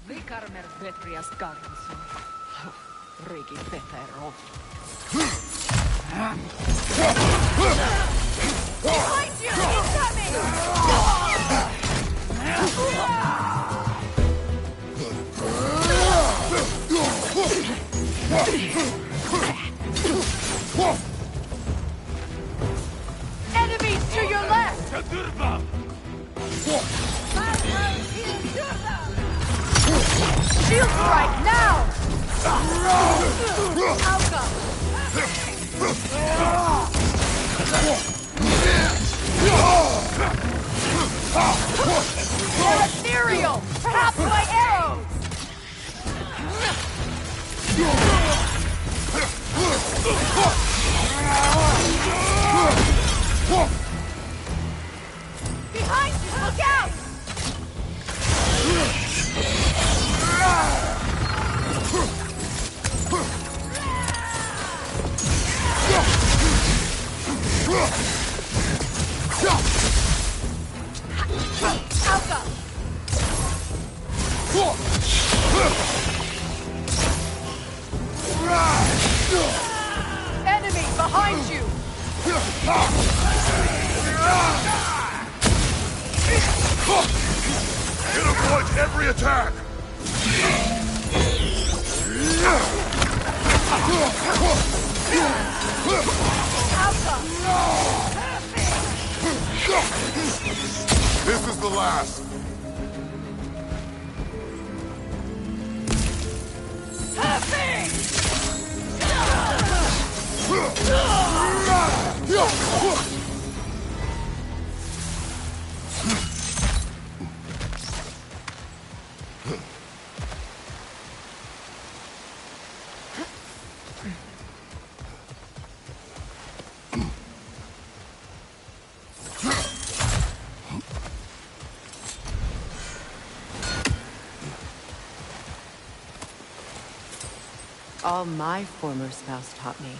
Vikarmer Vetrias Garrison. Rigi Vetero. Behind you! Enemies to your left! Shield strike now! Outcome! They're ethereal! Perhaps my arrows! Behind you! Look out! Alpha! Enemy behind you! It avoids every attack! Alpha! This is the last! All my former spouse taught me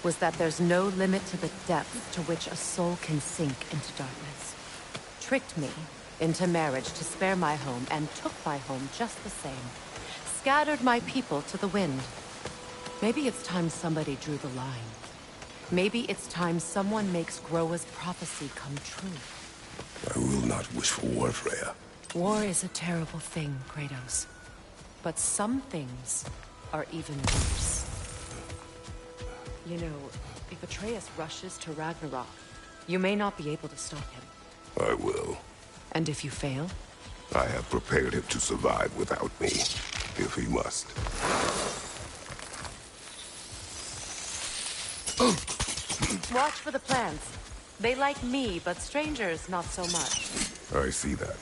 was that there's no limit to the depth to which a soul can sink into darkness. Tricked me into marriage to spare my home and took my home just the same. Scattered my people to the wind. Maybe it's time somebody drew the line. Maybe it's time someone makes Groa's prophecy come true. I will not wish for war, Freya. War is a terrible thing, Kratos. But some things are even worse. You know, if Atreus rushes to Ragnarok, you may not be able to stop him. I will. And if you fail? I have prepared him to survive without me, if he must. Watch for the plants. They like me, but strangers not so much. I see that.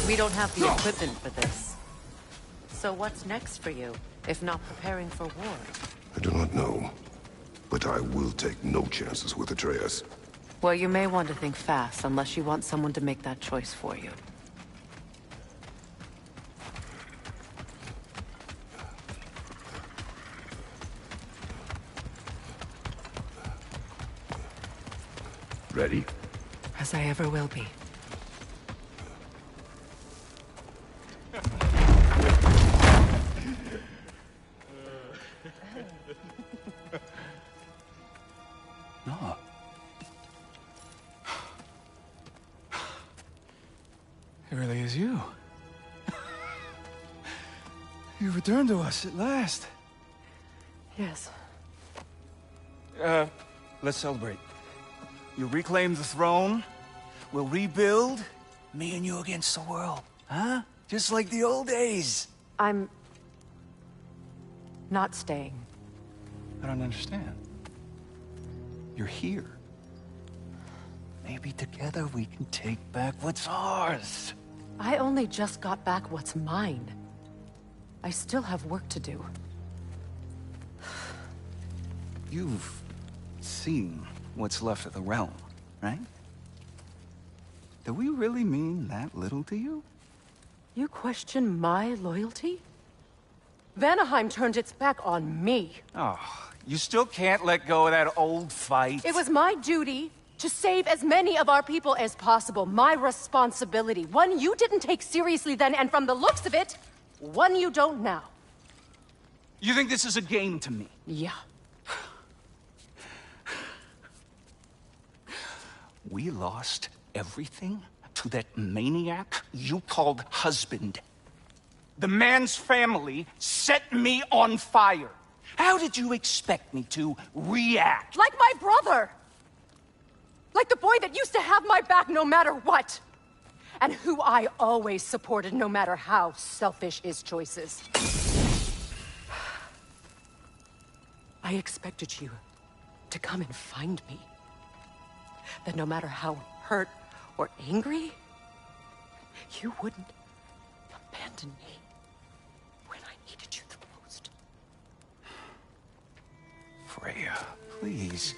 We don't have the equipment for this. So what's next for you, if not preparing for war? I do not know, but I will take no chances with Atreus. Well, you may want to think fast, unless you want someone to make that choice for you. Ready? As I ever will be. It really is you. You returned to us at last. Yes. Let's celebrate. You reclaim the throne, we'll rebuild, me and you against the world. Huh? Just like the old days. I'm... not staying. I don't understand. You're here. Maybe together we can take back what's ours. I only just got back what's mine. I still have work to do. You've seen what's left of the realm, right? Do we really mean that little to you? You question my loyalty? Vanaheim turned its back on me. Oh, you still can't let go of that old fight? It was my duty to save as many of our people as possible. My responsibility. One you didn't take seriously then, and from the looks of it, one you don't now. You think this is a game to me? Yeah. We lost everything to that maniac you called husband. The man's family set me on fire. How did you expect me to react? Like my brother! Like the boy that used to have my back no matter what! And who I always supported no matter how selfish his choices. I expected you to come and find me. That no matter how hurt or angry, you wouldn't abandon me when I needed you the most. Freya, please.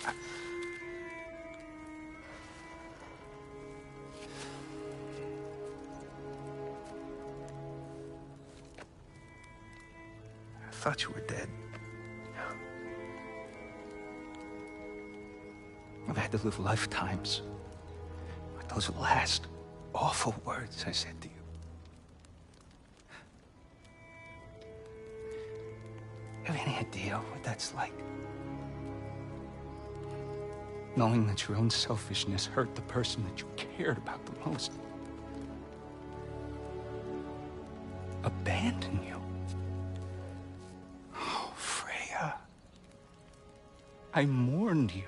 I thought you were dead. I've had to live lifetimes with those last awful words I said to you. Have any idea what that's like? Knowing that your own selfishness hurt the person that you cared about the most. Abandon you. Oh, Freya. I mourned you.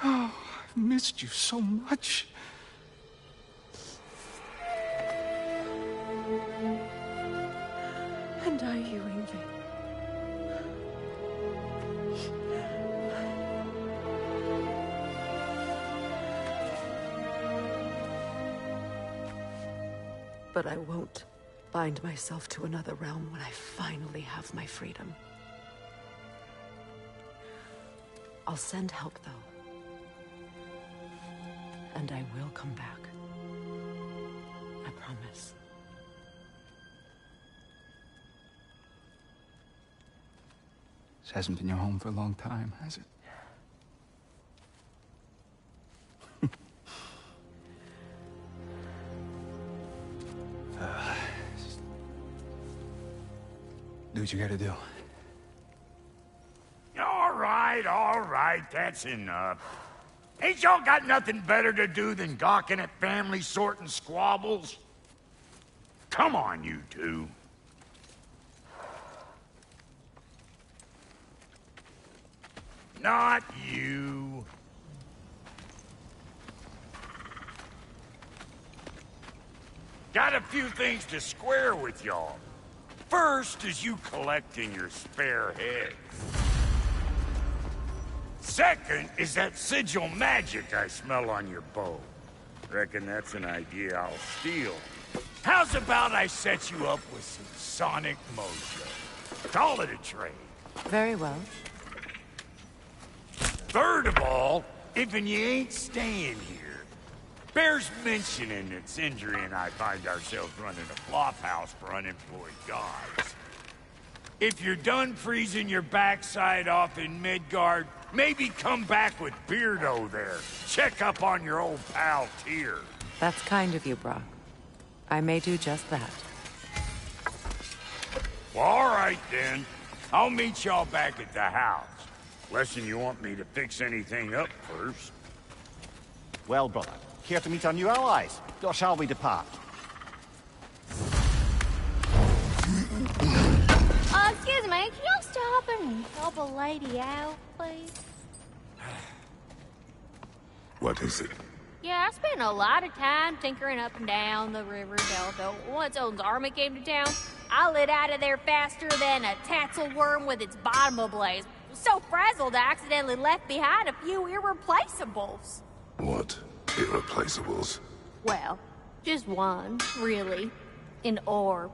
Oh, I've missed you so much. And I you, Ingvi. But I won't bind myself to another realm when I finally have my freedom. I'll send help, though. And I will come back. I promise. This hasn't been your home for a long time, has it? Do what you gotta do. All right, that's enough. Ain't y'all got nothing better to do than gawking at family sorting squabbles? Come on, you two. Not you. Got a few things to square with y'all. First is you collecting your spare heads. Second is that sigil magic I smell on your bow. Reckon that's an idea I'll steal. How's about I set you up with some sonic mojo? Call it a trade. Very well. Third of all, if you ain't staying here, bears mentioning that Sindri and I find ourselves running a flop house for unemployed gods. If you're done freezing your backside off in Midgard, maybe come back with Beardo there. Check up on your old pal Tyr. That's kind of you, Brock. I may do just that. Well, all right then. I'll meet y'all back at the house. Lesson you want me to fix anything up first? Well, brother, care to meet our new allies? Or shall we depart? Excuse me, can you stop and help a lady out, please? What is it? Yeah, I spent a lot of time tinkering up and down the river Delta. Once Odin's army came to town, I lit out of there faster than a tassel worm with its bottom ablaze. So frazzled, I accidentally left behind a few irreplaceables. What irreplaceables? Well, just one, really. An orb.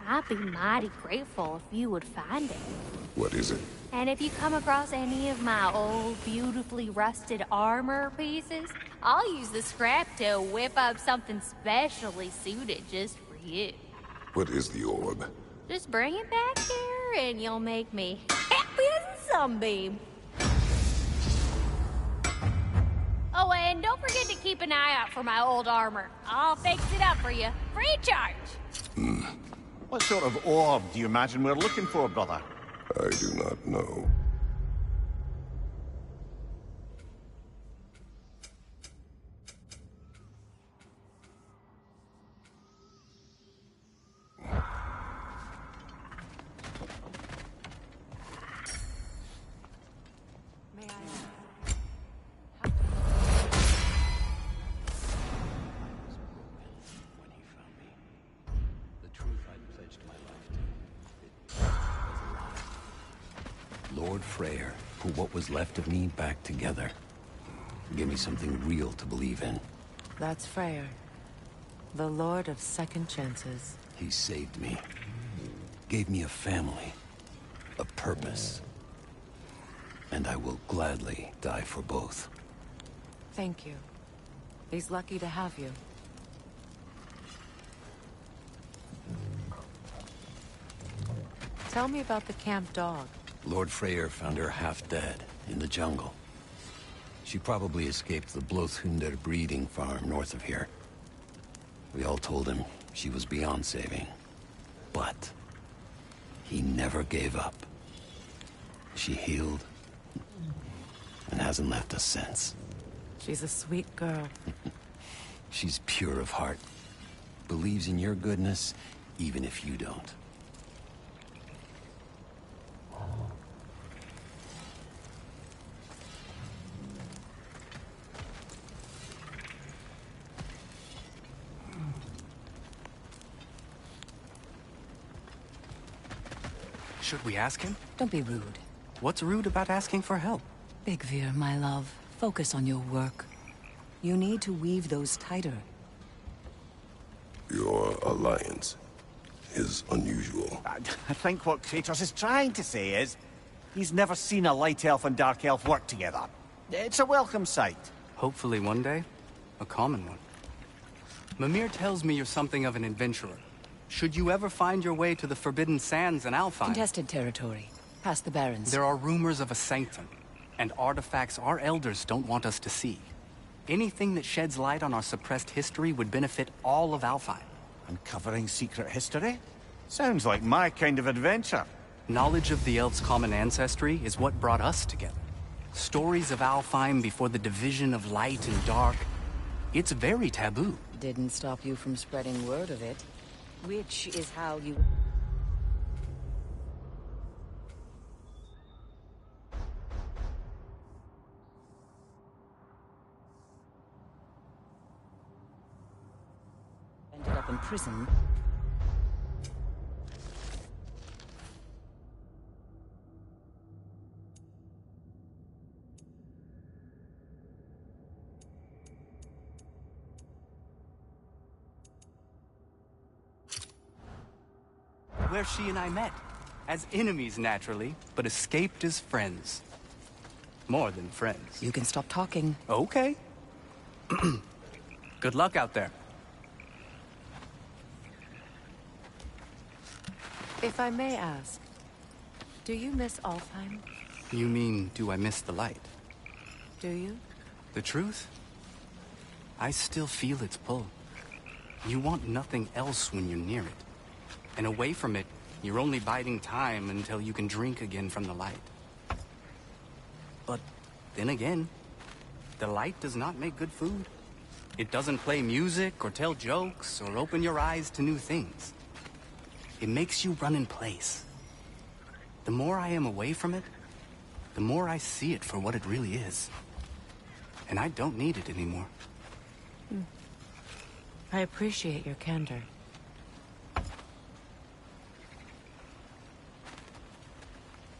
I'd be mighty grateful if you would find it. What is it? And if you come across any of my old, beautifully rusted armor pieces, I'll use the scrap to whip up something specially suited just for you. What is the orb? Just bring it back here and you'll make me happy as a sunbeam. Oh, and don't forget to keep an eye out for my old armor. I'll fix it up for you, free of charge. What sort of orb do you imagine we're looking for, brother? I do not know. May I ask? When he found me, the truth I'd pledged my life to, it was a lie. Lord Freyr put what was left of me back together. Give me something real to believe in. That's Freyr, the Lord of Second Chances. He saved me. Gave me a family. A purpose. And I will gladly die for both. Thank you. He's lucky to have you. Tell me about the camp dog. Lord Freyr found her half dead in the jungle. She probably escaped the Blothunder breeding farm north of here. We all told him she was beyond saving. But he never gave up. She healed and hasn't left us since. She's a sweet girl. She's pure of heart. Believes in your goodness, even if you don't. Should we ask him? Don't be rude. What's rude about asking for help? Big Veer, my love, focus on your work. You need to weave those tighter. Your alliance is unusual. I think what Kratos is trying to say is, he's never seen a light elf and dark elf work together. It's a welcome sight. Hopefully one day, a common one. Mimir tells me you're something of an adventurer. Should you ever find your way to the Forbidden Sands in Alfheim... Contested territory. Past the Barrens. There are rumors of a sanctum, and artifacts our elders don't want us to see. Anything that sheds light on our suppressed history would benefit all of Alfheim. Uncovering secret history? Sounds like my kind of adventure. Knowledge of the elves' common ancestry is what brought us together. Stories of Alfheim before the division of light and dark. It's very taboo. Didn't stop you from spreading word of it. Which is how you... ended up in prison. Where she and I met. As enemies, naturally, but escaped as friends. More than friends. You can stop talking. Okay. Good luck out there. If I may ask, do you miss Alfheim? You mean, do I miss the light? Do you? The truth? I still feel its pull. You want nothing else when you're near it. And away from it, you're only biding time until you can drink again from the light. Then again, the light does not make good food. It doesn't play music or tell jokes or open your eyes to new things. It makes you run in place. The more I am away from it, the more I see it for what it really is. And I don't need it anymore. I appreciate your candor.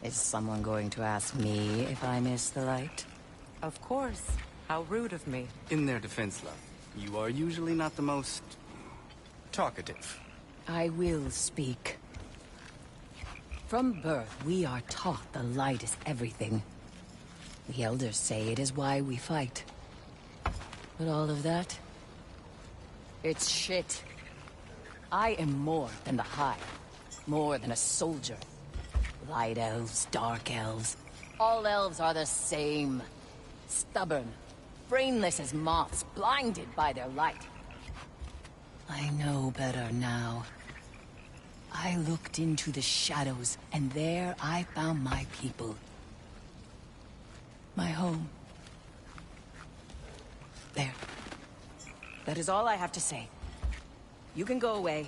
Is someone going to ask me if I miss the light? Of course. How rude of me. In their defense, love, you are usually not the most talkative. I will speak. From birth, we are taught the light is everything. The elders say it is why we fight. But all of that? It's shit. I am more than the Hive. More than a soldier. Light elves, dark elves. All elves are the same. Stubborn. Brainless as moths, blinded by their light. I know better now. I looked into the shadows, and there I found my people. My home. There. That is all I have to say. You can go away.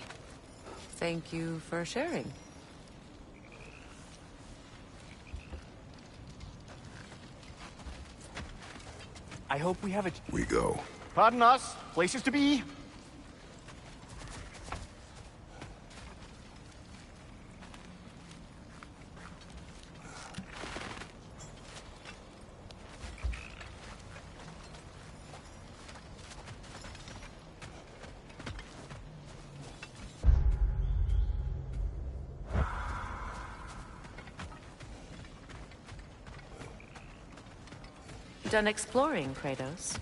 Thank you for sharing. I hope we have a... We go. Pardon us. Places to be. Done exploring, Kratos?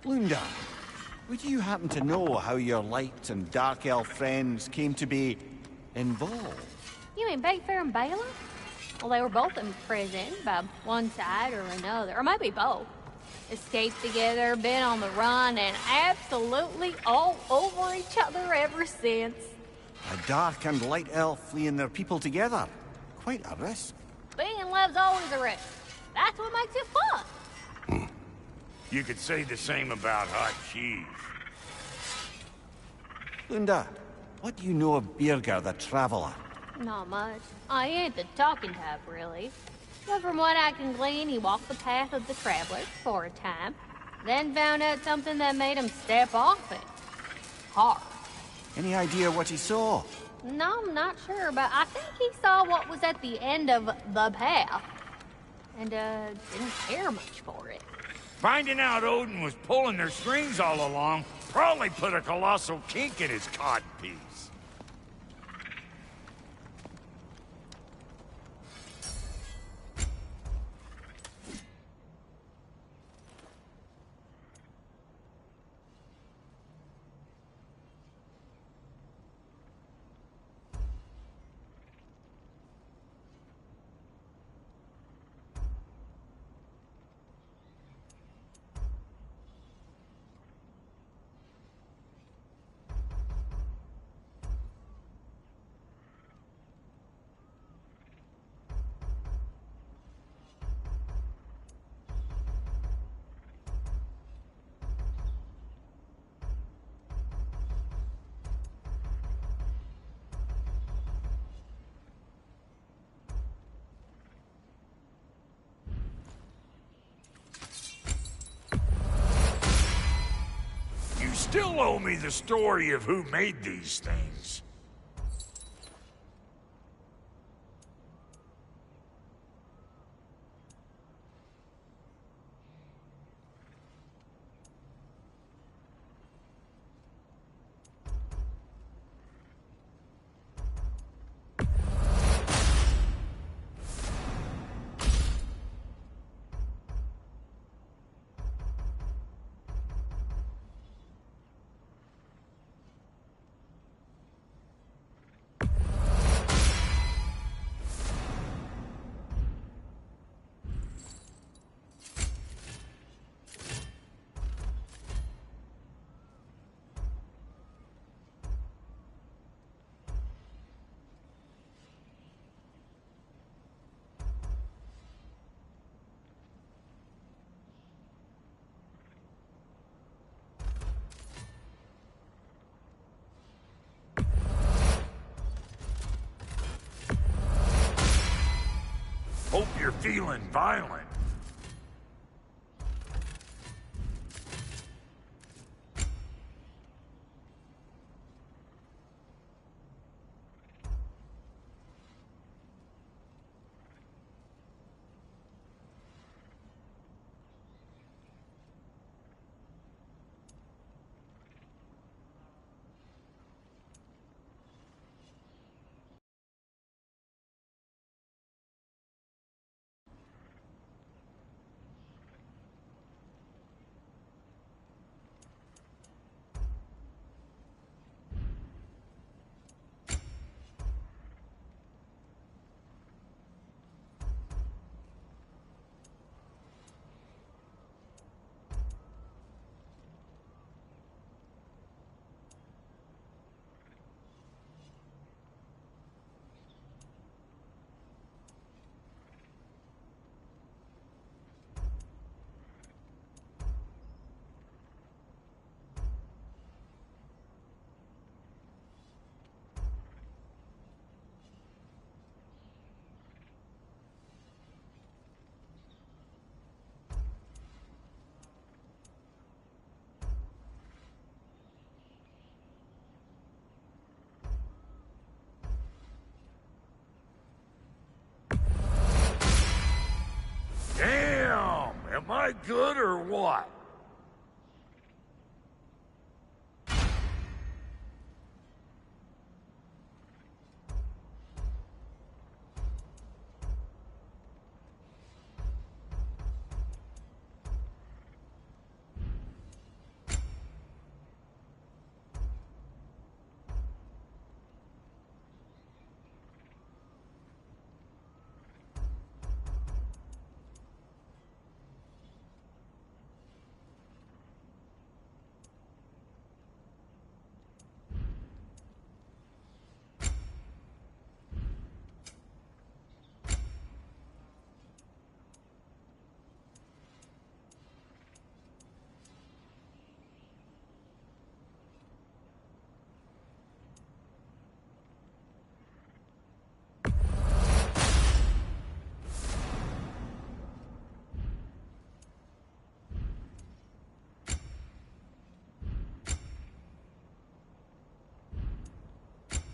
Lunda, would you happen to know how your light and dark elf friends came to be involved? You mean Bayfair and Bela? Well, they were both in prison by one side or another, or maybe both. Escaped together, been on the run, and absolutely all over each other ever since. A dark and light elf fleeing their people together. Quite a risk. Being in love's always a risk. That's what makes it fun. You could say the same about hot cheese. Lunda, what do you know of Birger the Traveler? Not much. I ain't the talking type, really. But from what I can glean, he walked the path of the travelers for a time, then found out something that made him step off it. Hard. Any idea what he saw? No, I'm not sure, but I think he saw what was at the end of the path. And, didn't care much for it. Finding out Odin was pulling their strings all along probably put a colossal kink in his codpiece. You still owe me the story of who made these things. Hope you're feeling violent. Damn! Am I good or what?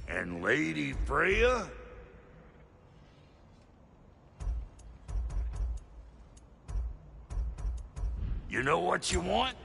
And Lady Freya? You know what you want?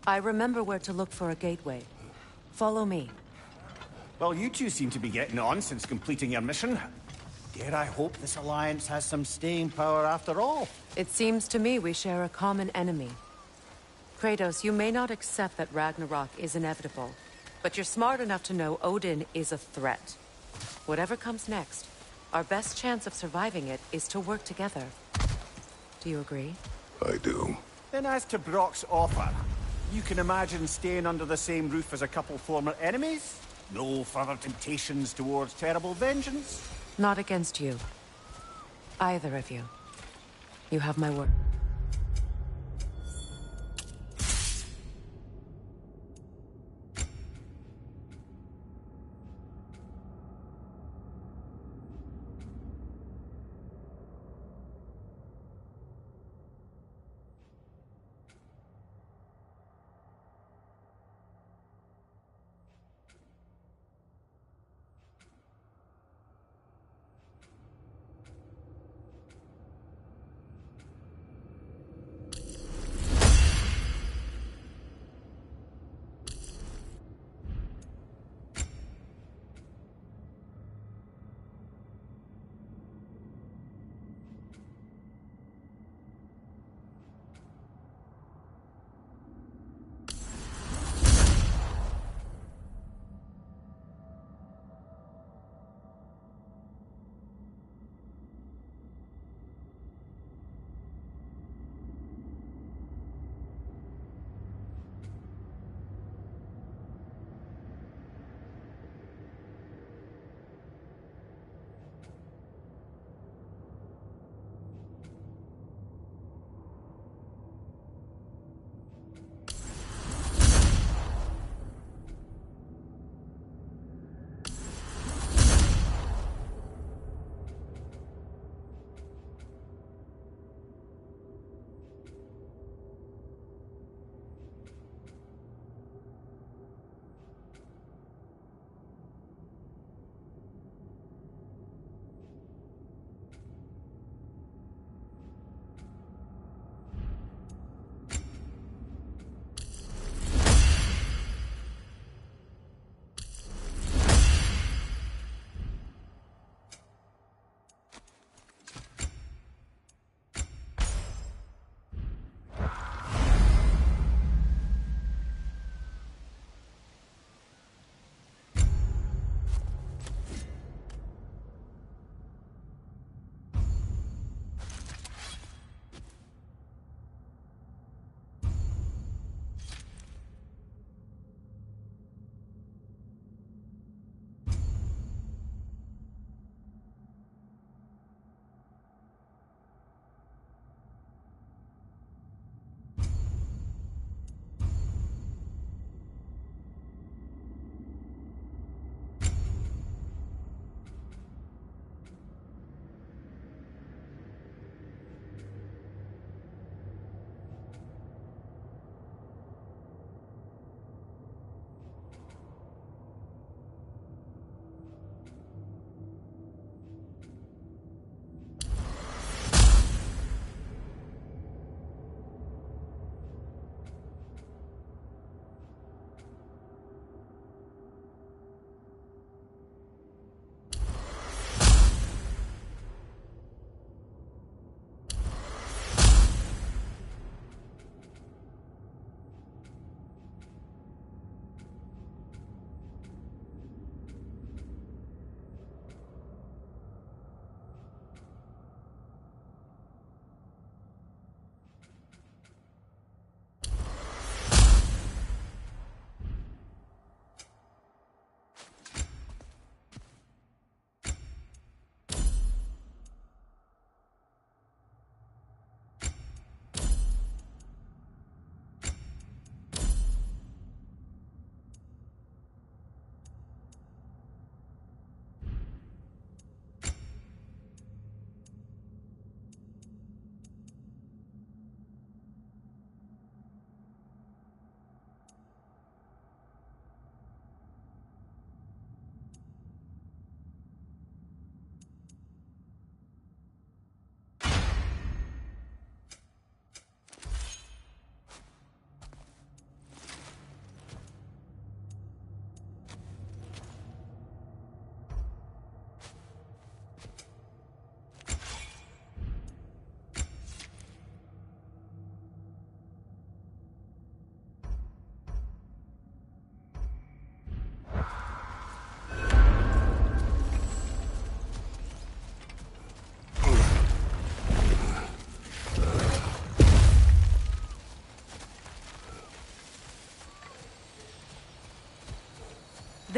I remember where to look for a gateway. Follow me. Well, you two seem to be getting on since completing your mission. Dare I hope this alliance has some staying power after all? It seems to me we share a common enemy. Kratos, you may not accept that Ragnarok is inevitable, but you're smart enough to know Odin is a threat. Whatever comes next, our best chance of surviving it is to work together. Do you agree? I do. Then as to Brock's offer, you can imagine staying under the same roof as a couple former enemies? No further temptations towards terrible vengeance? Not against you. Either of you. You have my word.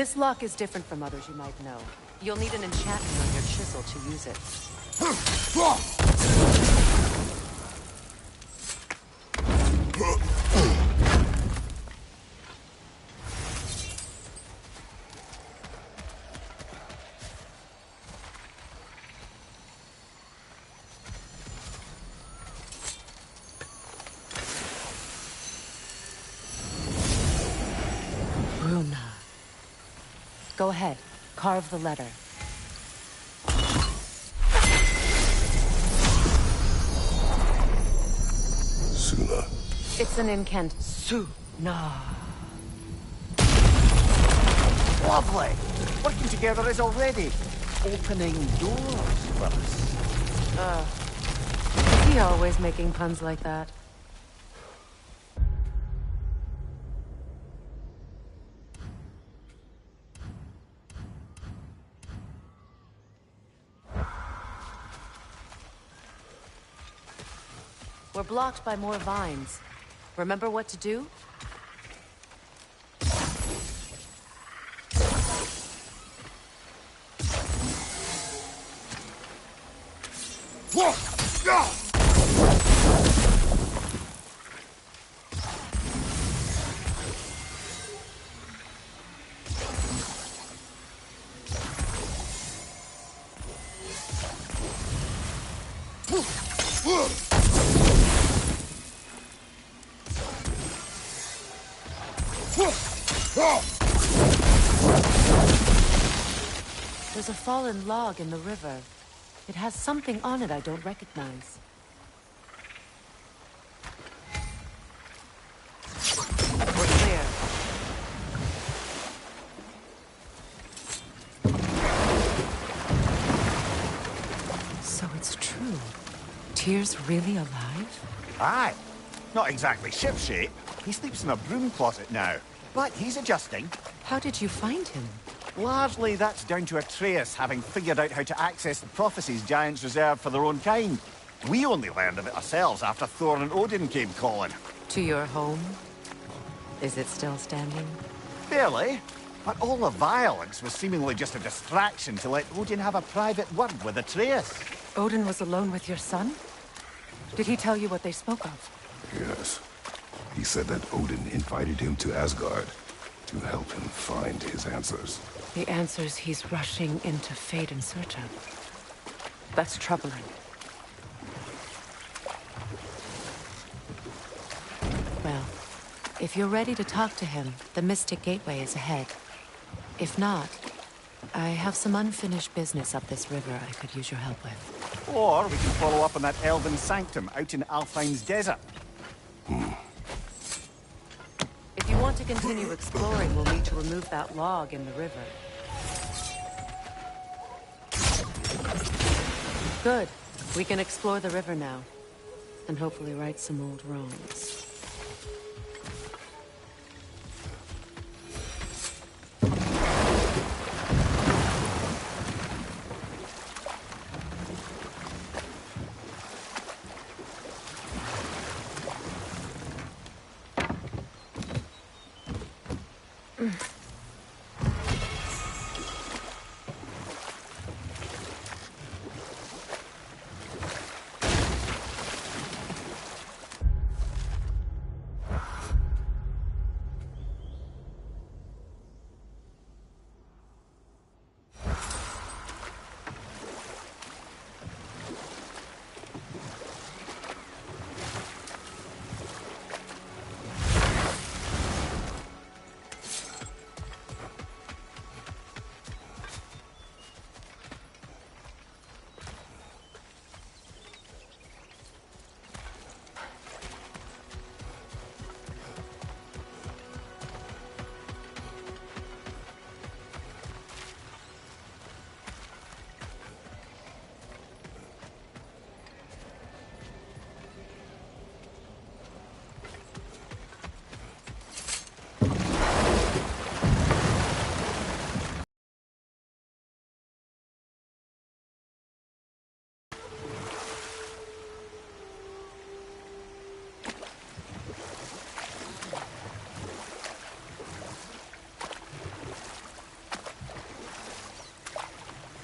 This lock is different from others you might know. You'll need an enchantment on your chisel to use it. Go ahead. Carve the letter. Suna. It's an incant. Suna. Lovely! Working together is already opening doors for us. Is he always making puns like that? We're blocked by more vines. Remember what to do? There's a fallen log in the river. It has something on it I don't recognize. We're clear. So it's true. Tyr's really alive? Aye. Not exactly shipshape. He sleeps in a broom closet now. But he's adjusting. How did you find him? Largely, that's down to Atreus having figured out how to access the prophecies giants reserve for their own kind. We only learned of it ourselves after Thor and Odin came calling. To your home? Is it still standing? Barely. But all the violence was seemingly just a distraction to let Odin have a private word with Atreus. Odin was alone with your son? Did he tell you what they spoke of? Yes. He said that Odin invited him to Asgard to help him find his answers. The answers he's rushing into fate in search of. That's troubling. Well, if you're ready to talk to him, the Mystic Gateway is ahead. If not, I have some unfinished business up this river I could use your help with. Or we can follow up on that elven sanctum out in Alfine's desert. If you want to continue exploring, we'll need to remove that log in the river. Good. We can explore the river now. And hopefully right some old wrongs.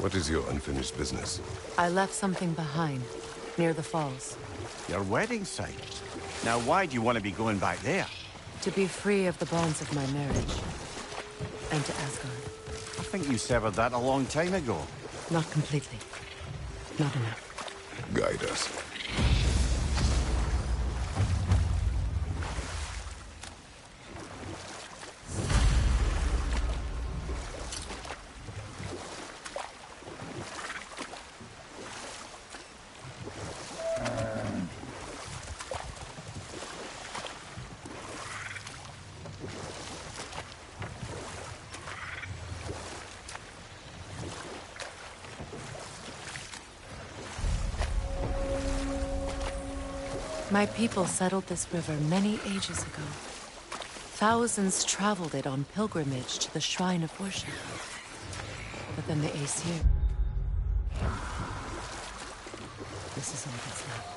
What is your unfinished business? I left something behind, near the falls. Your wedding site. Now why do you want to be going back there? To be free of the bonds of my marriage. And to Asgard. I think you severed that a long time ago. Not completely. Not enough. Guide us. My people settled this river many ages ago. Thousands traveled it on pilgrimage to the shrine of worship. But then the Aesir. This is all that's left.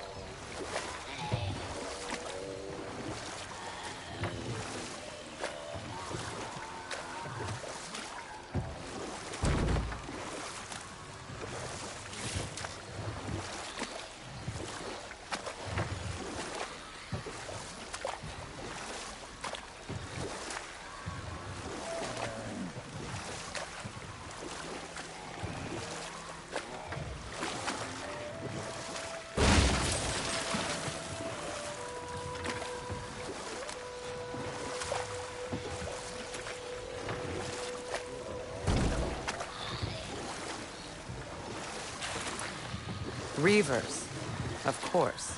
Reavers, of course.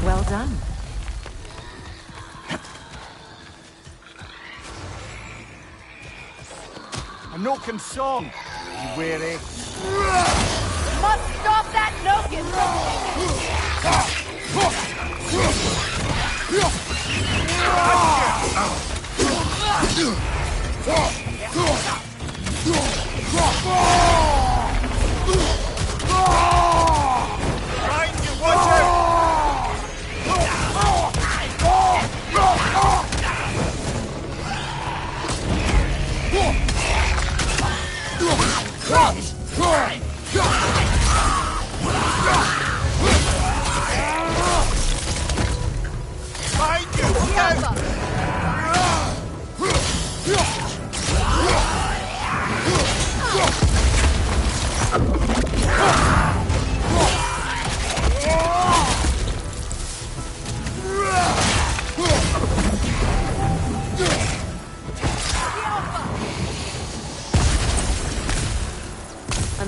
Well done. A Noken song. You weary? Must stop that Noken! Behind you, watch out!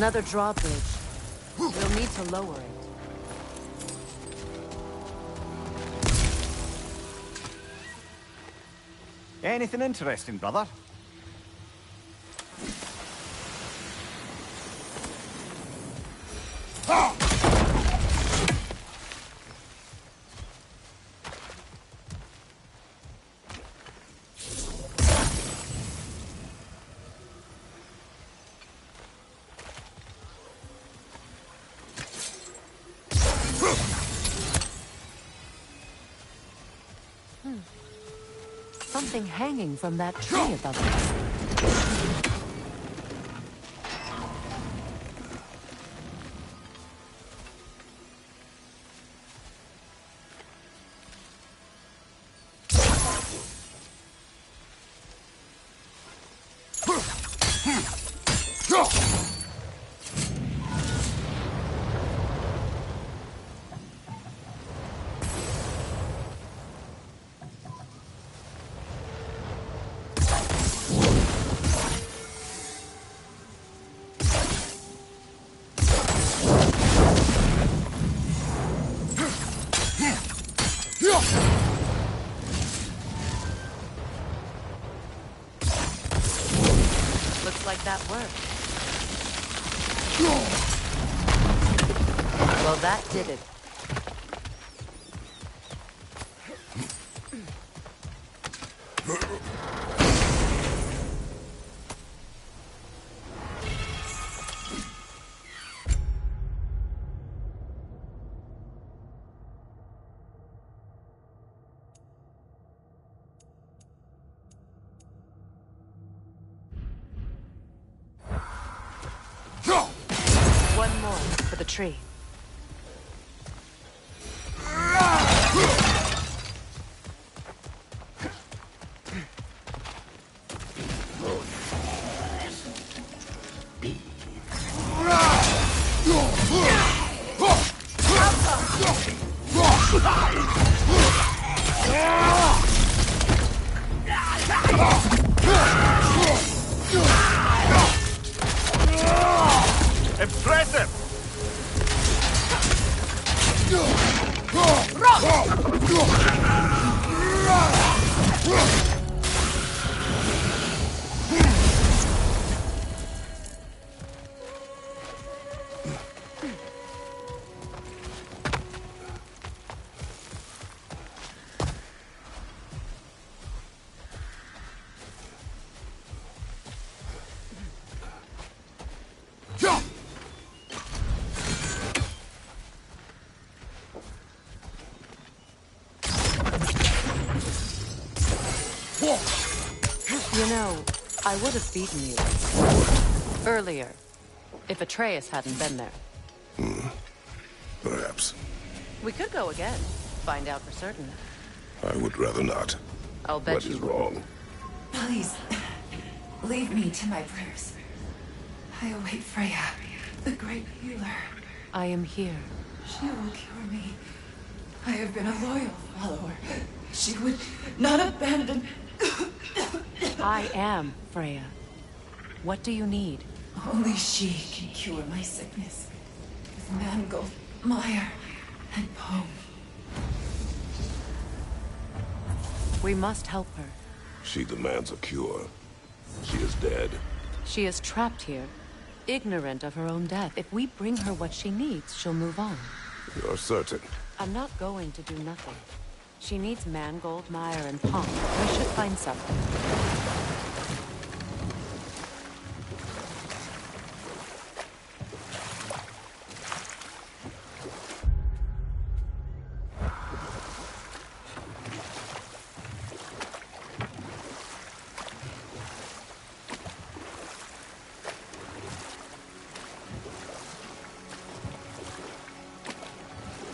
Another drawbridge. We'll need to lower it. Anything interesting, brother? Something hanging from that tree above us. Looks like that worked. Well, that did it. One more for the tree. Impressive! You know, I would have beaten you earlier if Atreus hadn't been there. Perhaps. We could go again, find out for certain. I would rather not. I'll bet What you is would. wrong? Please, leave me to my prayers. I await Freya, the great healer. I am here. She will cure me. I have been a loyal follower. She would not abandon... I am Freya. What do you need? Only she can cure my sickness. With mangold, mire, and poem. We must help her. She demands a cure. She is dead. She is trapped here, ignorant of her own death. If we bring her what she needs, she'll move on. You're certain? I'm not going to do nothing. She needs mangold, mire, and pomp. I should find something.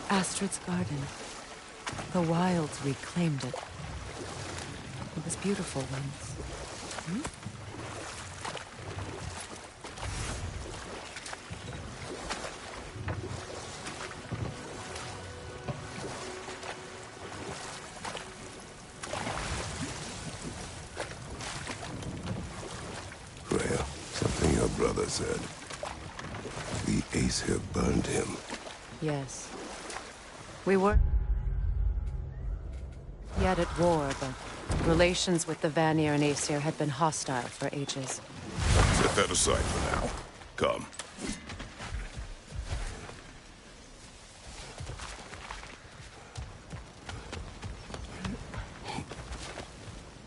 Astrid's garden. The wilds reclaimed it. It was beautiful once. Hmm? Freya, something your brother said. Aesir burned him. Yes. We were yet at war, but relations with the Vanir and Aesir had been hostile for ages. Set that aside for now. Come.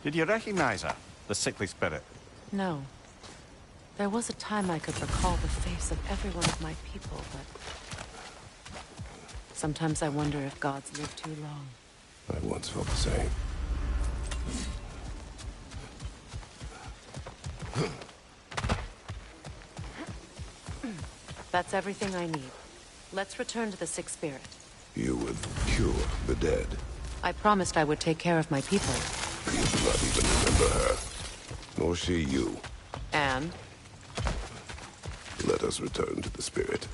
Did you recognize her? The sickly spirit? No. There was a time I could recall the face of every one of my people, but... sometimes I wonder if gods live too long. I once felt the same. That's everything I need. Let's return to the Sick Spirit. You would cure the dead. I promised I would take care of my people. You do not even remember her. Nor she you. And? Let us return to the spirit.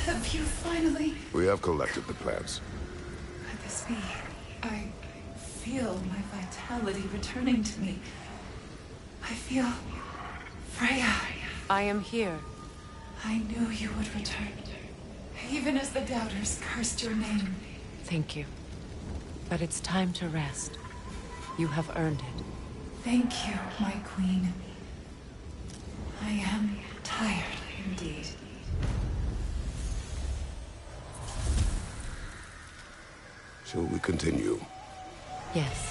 Have you finally... We have collected the plants. Could this be? I feel my vitality returning to me. I feel... Freya. I am here. I knew you would return. Even as the doubters cursed your name. Thank you. But it's time to rest. You have earned it. Thank you, my queen. I am tired indeed. Shall we continue? Yes.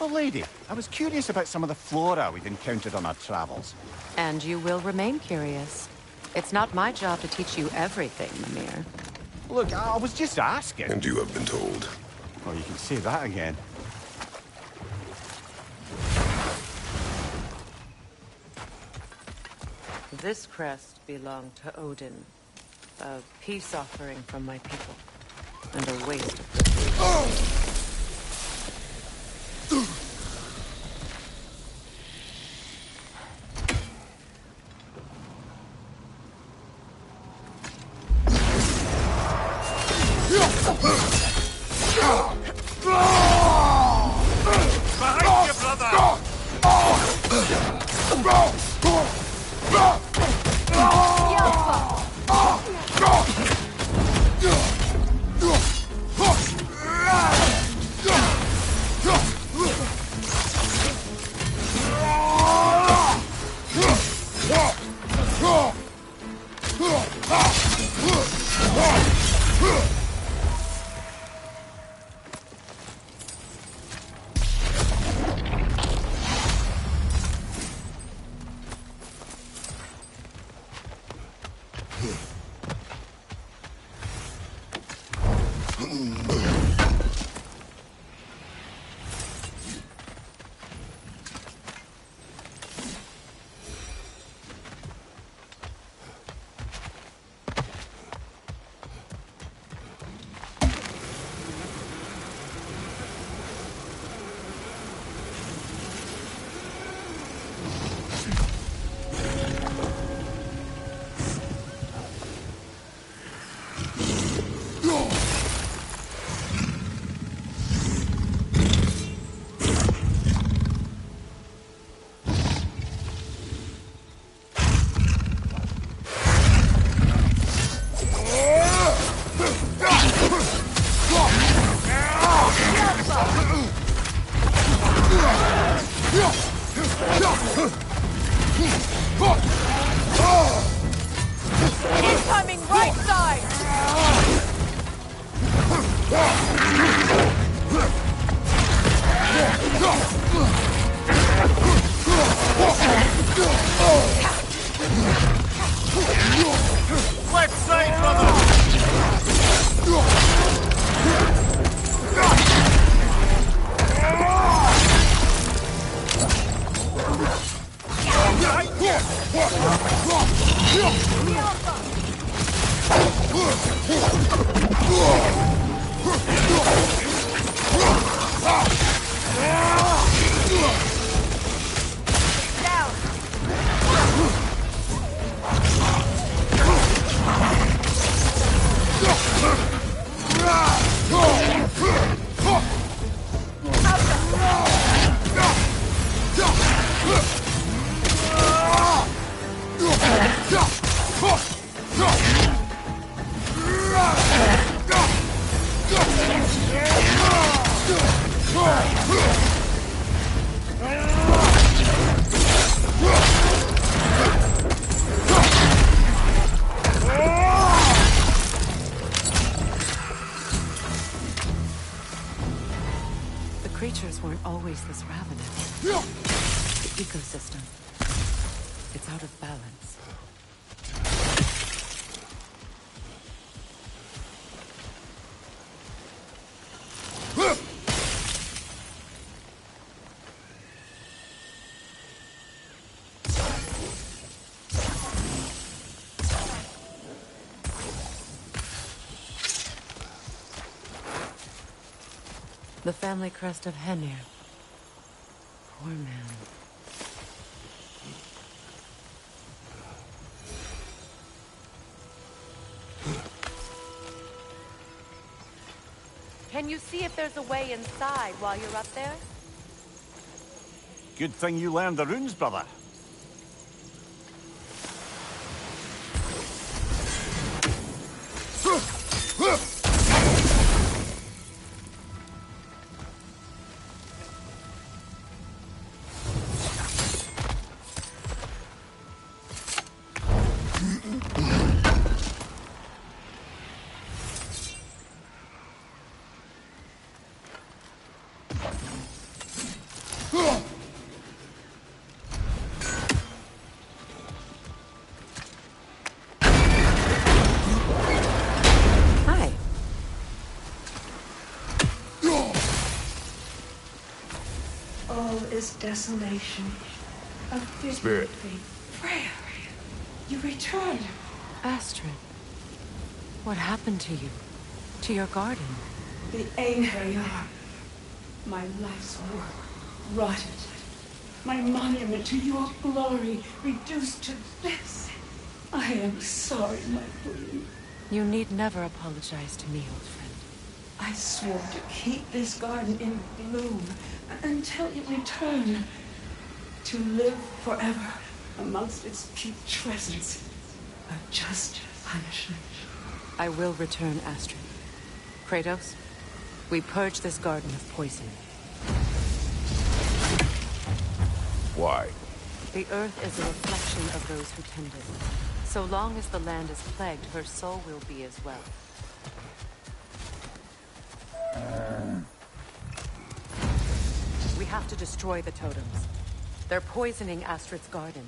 Oh, lady, I was curious about some of the flora we've encountered on our travels. And you will remain curious. It's not my job to teach you everything, Mimir. Look, I was just asking. And you have been told. Oh, you can say that again. This crest belonged to Odin. A peace offering from my people. And a waste of good food. Behind you, brother! Incoming right side! Left side, brother! Creatures weren't always this ravenous. The ecosystem. It's out of balance. The family crest of Henir. Poor man. Can you see if there's a way inside while you're up there? Good thing you learned the runes, brother. Is desolation. A Spirit. Freya, you returned. Astrid, what happened to you? To your garden? The Einherjar. My life's work rotted. My monument to your glory reduced to this. I am sorry, my queen. You need never apologize to me, old friend. I swore to keep this garden in bloom until you return. To live forever amongst its putrescence. A just punishment. I will return, Astrid. Kratos, we purge this garden of poison. Why? The earth is a reflection of those who tend it. So long as the land is plagued, her soul will be as well. We have to destroy the totems. They're poisoning Astrid's garden.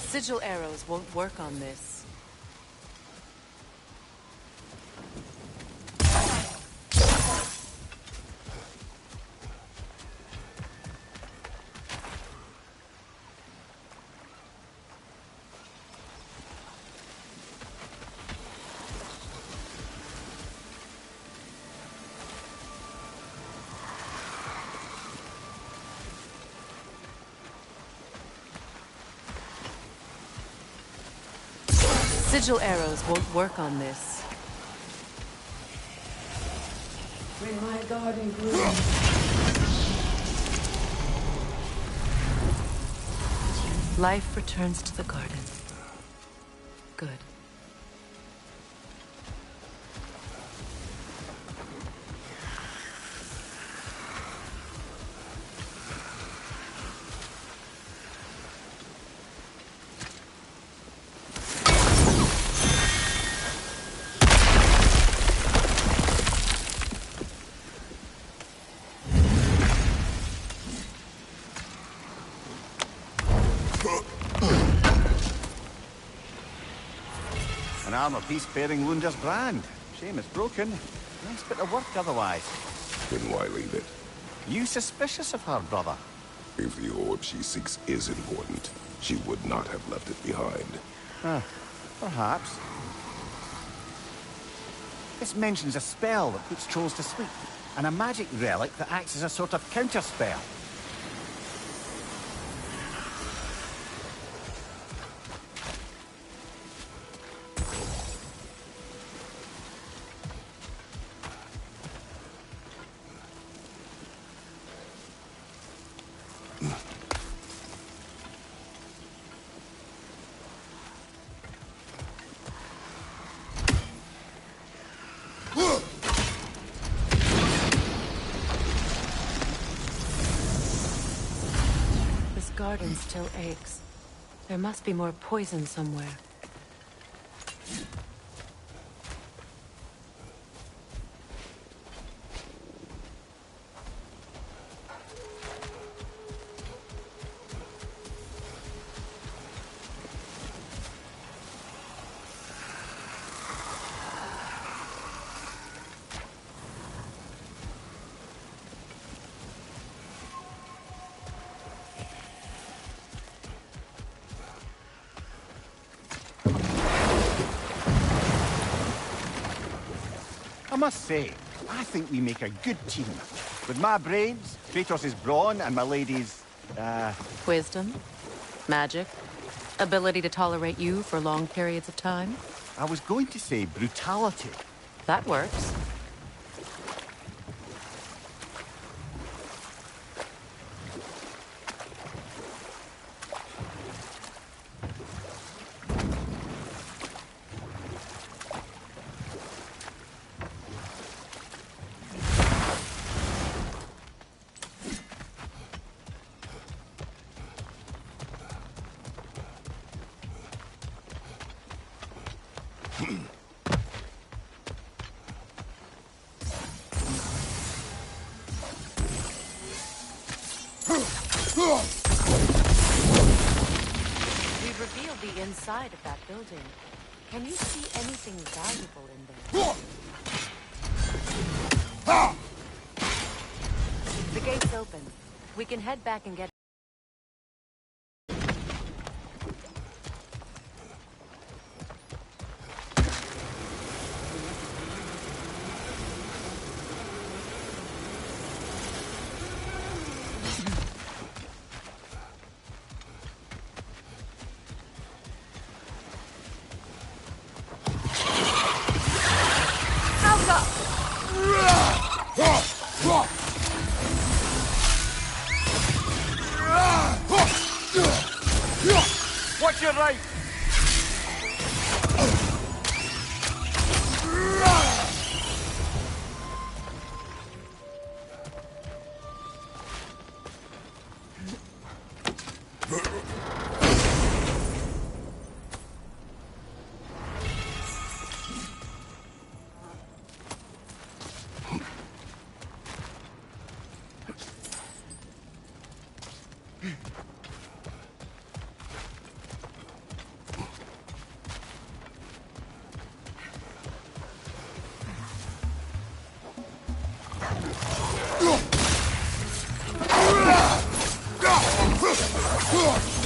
Sigil arrows won't work on this. Sigil arrows won't work on this. When my garden grew, Life returns to the garden. Good. armor-piece bearing Lunda's brand. Shame it's broken. Nice bit of work otherwise. Then why leave it? You suspicious of her, brother? If the orb she seeks is important, she would not have left it behind. Perhaps. This mentions a spell that puts trolls to sleep, and a magic relic that acts as a sort of counter-spell. Garden still aches. There must be more poison somewhere. I must say, I think we make a good team. With my brains, Kratos' brawn, and my lady's, Wisdom? Magic? Ability to tolerate you for long periods of time? I was going to say brutality. That works. We've revealed the inside of that building. Can you see anything valuable in there? The gate's open. We can head back and get... Watch your right!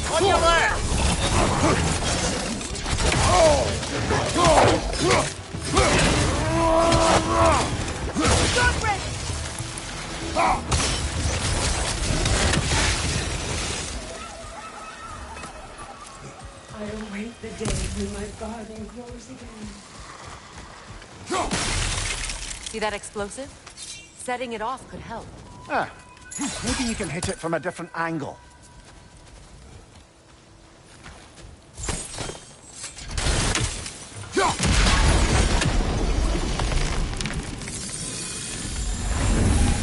On your left! I await the day when my garden grows again. See that explosive? Setting it off could help. Maybe you can hit it from a different angle.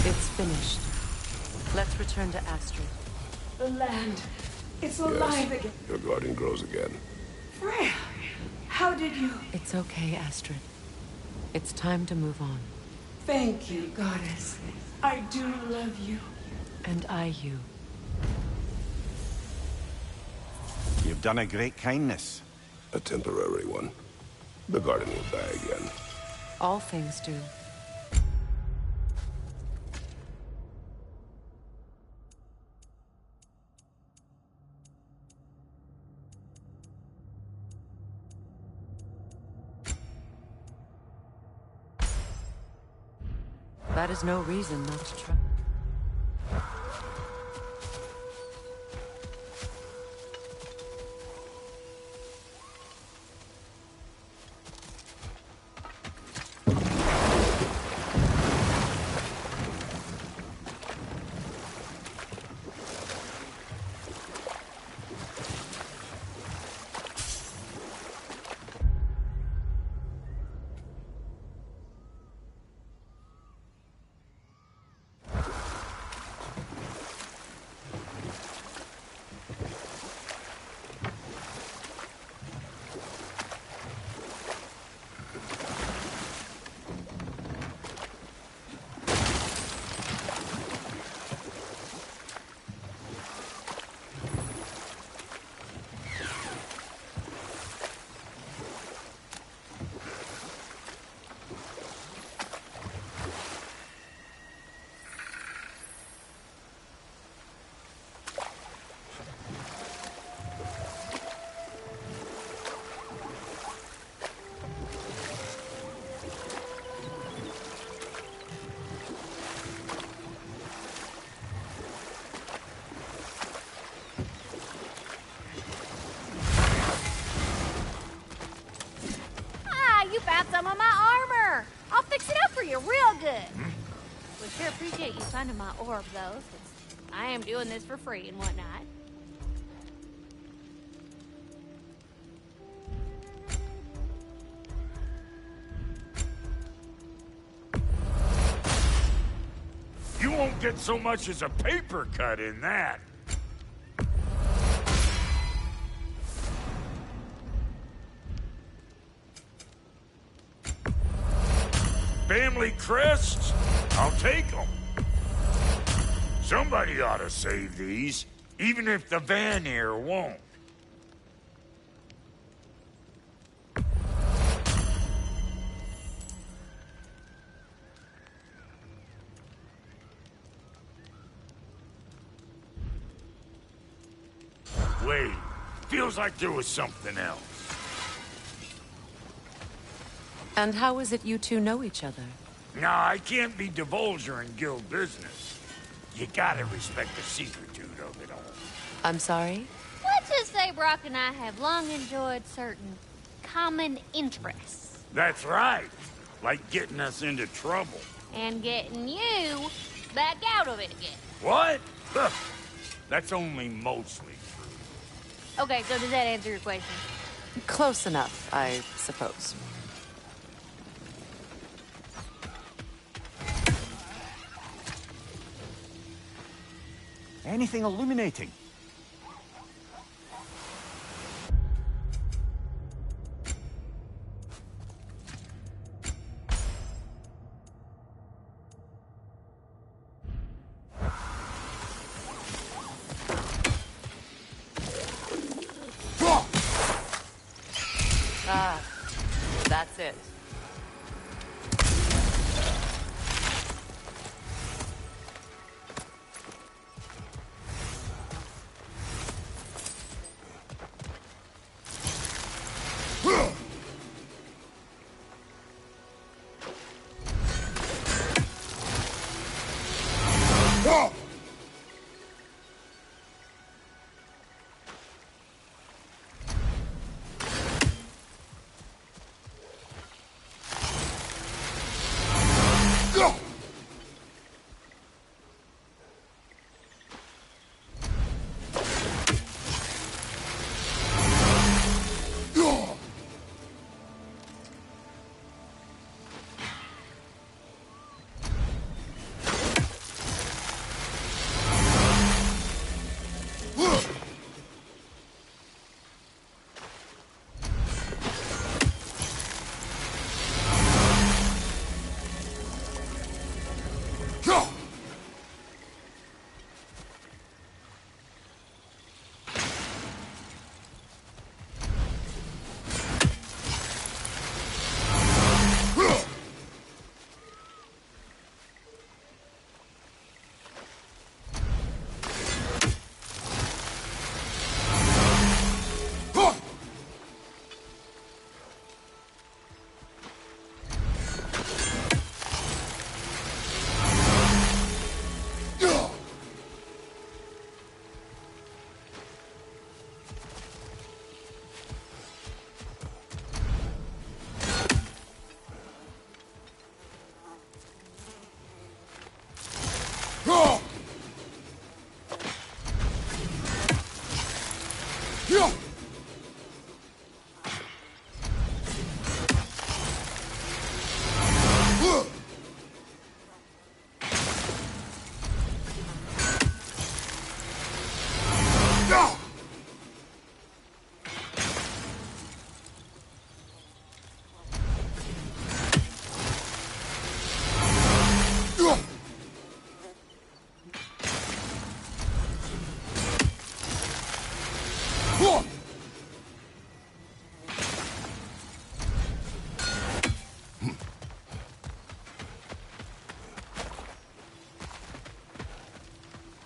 It's finished. Let's return to Astrid. The land, it's alive again. Your garden grows again. Freya, how did you... It's okay, Astrid. It's time to move on. Thank you, goddess. I do love you. And I you. You've done a great kindness. A temporary one. The garden will die again. All things do. That is no reason not to try. You found some of my armor. I'll fix it up for you real good. Would sure appreciate you finding my orb, though, since I am doing this for free and whatnot. You won't get so much as a paper cut in that. Family crests? I'll take them. Somebody ought to save these, even if the Vanir won't. Wait, feels like there was something else. And how is it you two know each other? Nah, I can't be divulger in guild business. You gotta respect the secretude of it all. I'm sorry? Let's just say Brock and I have long enjoyed certain common interests. That's right. Like getting us into trouble. And getting you back out of it again. What? Huh. That's only mostly true. Okay, so does that answer your question? Close enough, I suppose. Anything illuminating? Ah, that's it.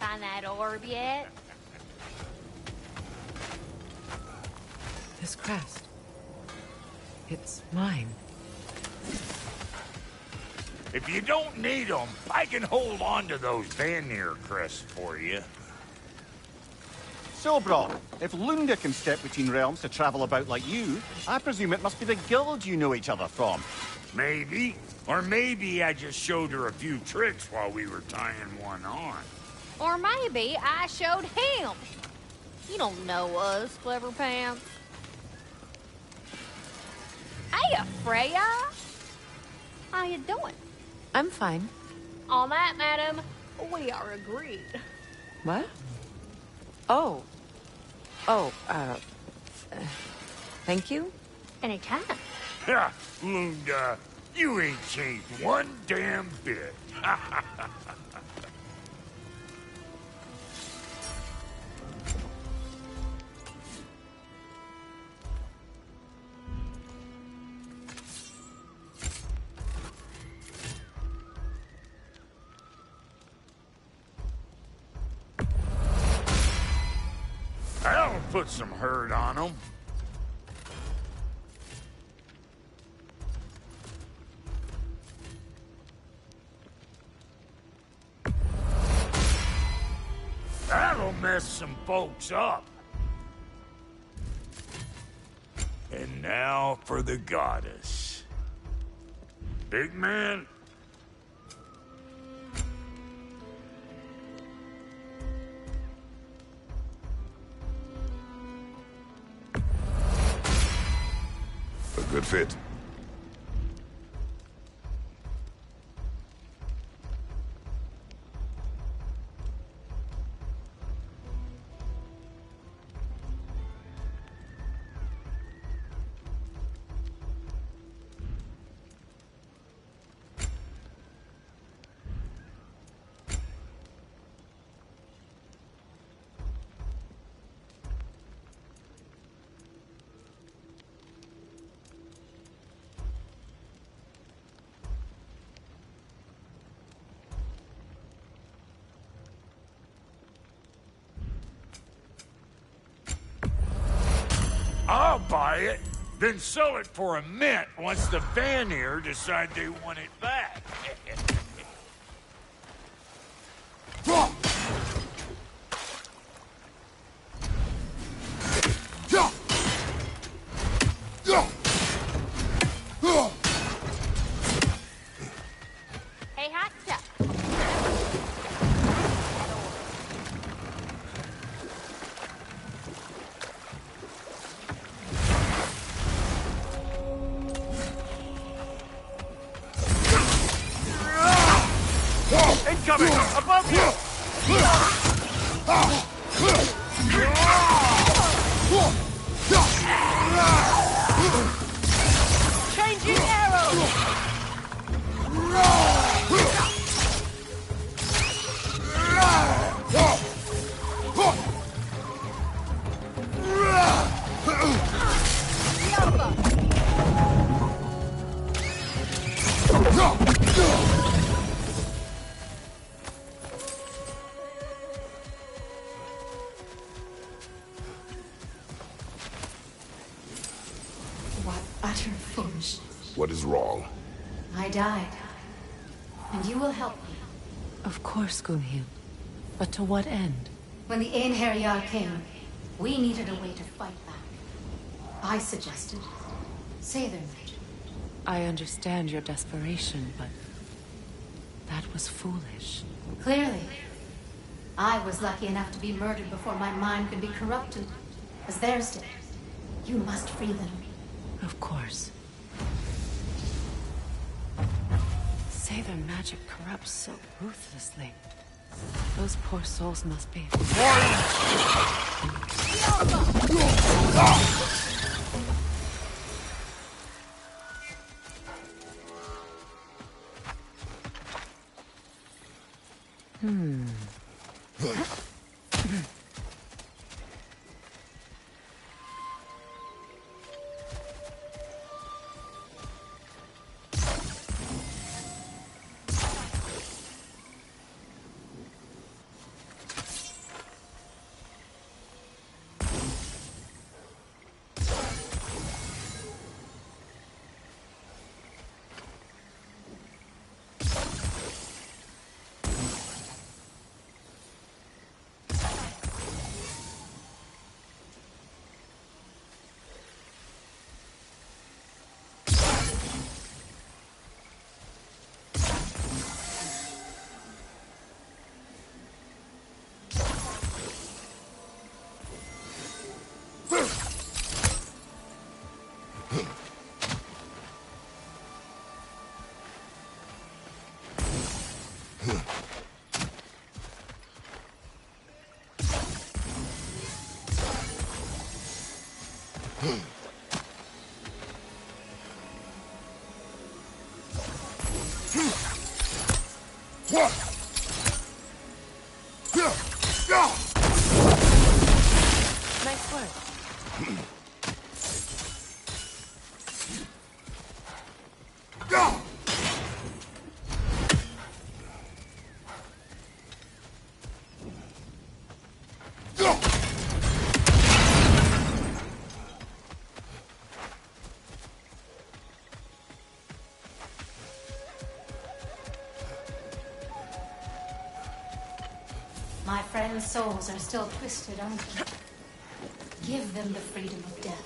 Find that orb yet? This crest. It's mine. If you don't need them, I can hold on to those Vanir crests for you. So, Brock, if Lunda can step between realms to travel about like you, I presume it must be the guild you know each other from. Maybe. Or maybe I just showed her a few tricks while we were tying one on. Or maybe I showed him. You don't know us, Clever Pants. Hey, Freya! How you doing? I'm fine. On that, madam, we are agreed. What? Oh. Oh, thank you? Anytime. Ha! Lunda, you ain't changed one damn bit. That'll put some hurt on them. That'll mess some folks up. And now for the goddess. Big man. A good fit. I'll buy it, then sell it for a mint once the Vanir decide they want it back. Hey, hot stuff. Incoming! Above you! Changing arrows! What utter foolishness. What is wrong? I died. And you will help me. Of course, Gunhild. But to what end? When the Einherjar came, we needed a way to fight back. I suggested, say their magic. I understand your desperation, but that was foolish. Clearly. I was lucky enough to be murdered before my mind could be corrupted. as theirs did. You must free them. Of course. Say their magic corrupts so ruthlessly. Those poor souls must be... Nice work. My friends' souls are still twisted, aren't they? Give them the freedom of death.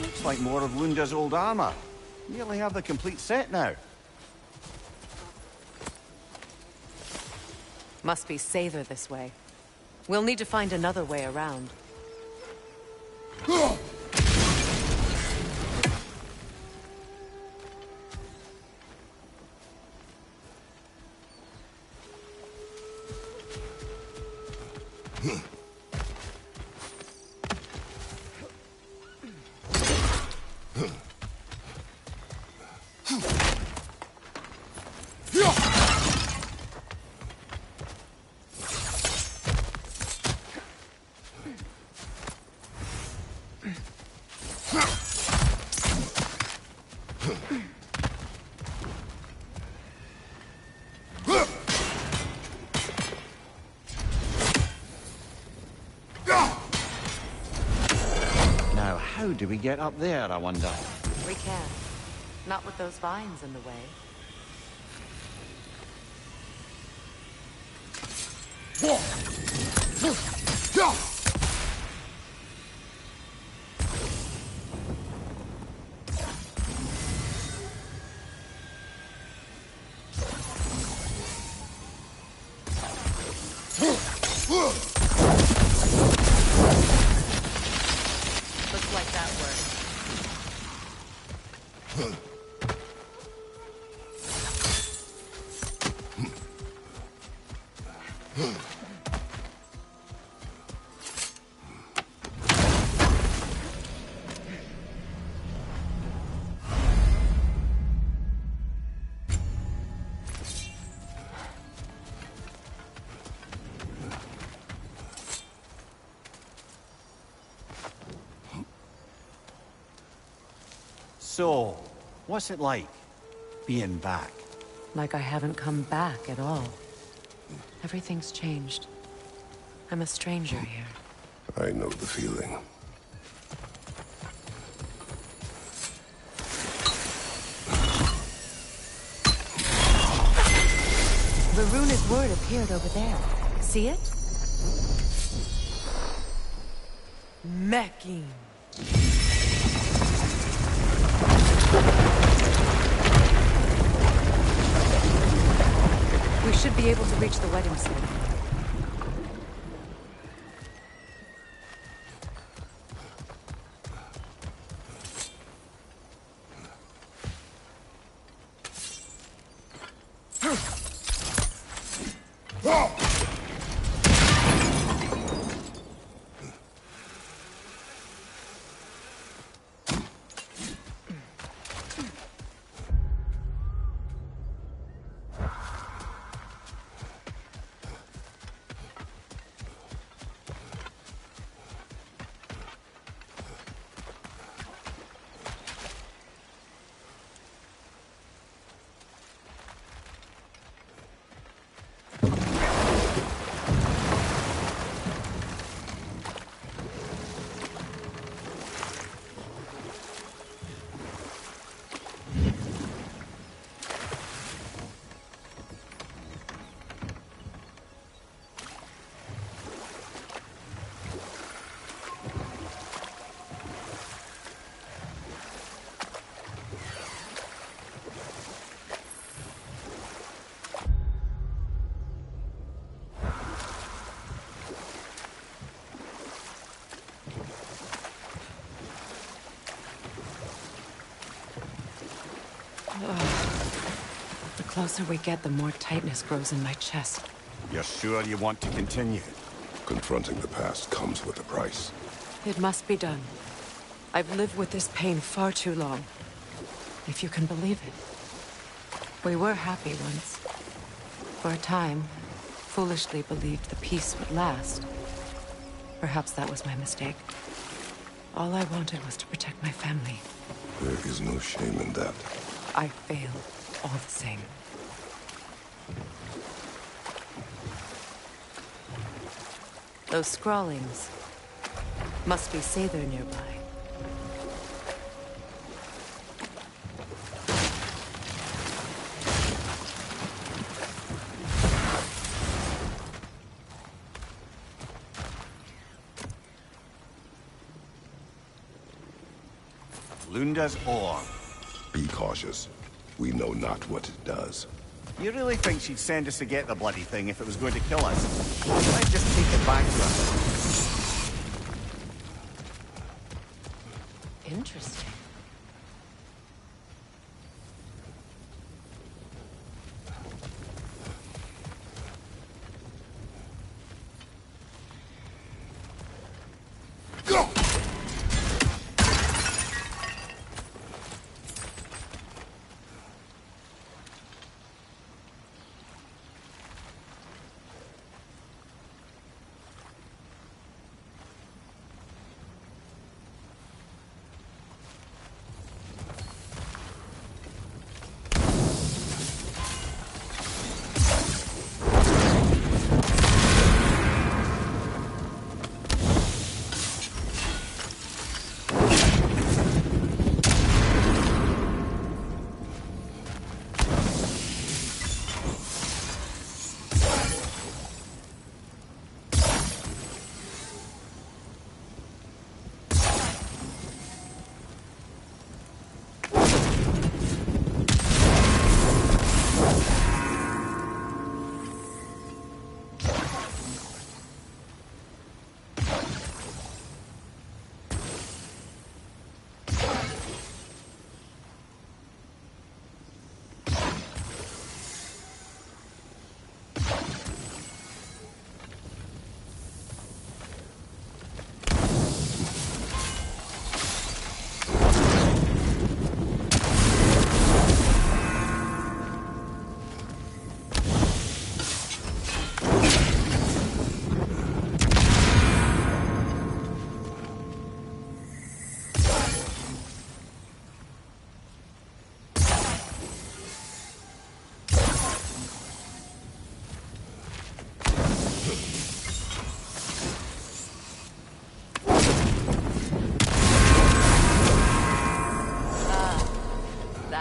Looks like more of Lunda's old armor. Nearly have the complete set now. Must be safer this way. We'll need to find another way around. Now, how do we get up there, I wonder? We can. Not with those vines in the way. Looks like that worked. So, what's it like, being back? Like I haven't come back at all. Everything's changed. I'm a stranger here. I know the feeling. The runic word appeared over there. See it? Mecking. We should be able to reach the wedding ceremony. The closer we get, the more tightness grows in my chest. You're sure you want to continue? Confronting the past comes with a price. It must be done. I've lived with this pain far too long. If you can believe it. We were happy once. For a time, foolishly believed the peace would last. Perhaps that was my mistake. All I wanted was to protect my family. There is no shame in that. I failed, all the same. Those scrawlings must be Sather nearby. Lunda's ore. Be cautious. We know not what it does. You really think she'd send us to get the bloody thing if it was going to kill us? Let's just take it back to her. Interesting.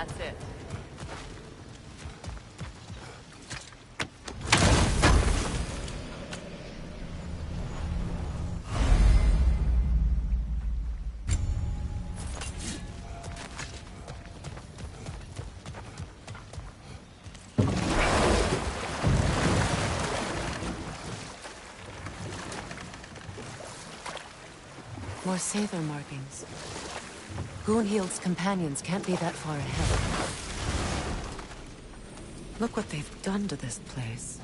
that's it. More Sather markings. Gunhild's companions can't be that far ahead. Look what they've done to this place.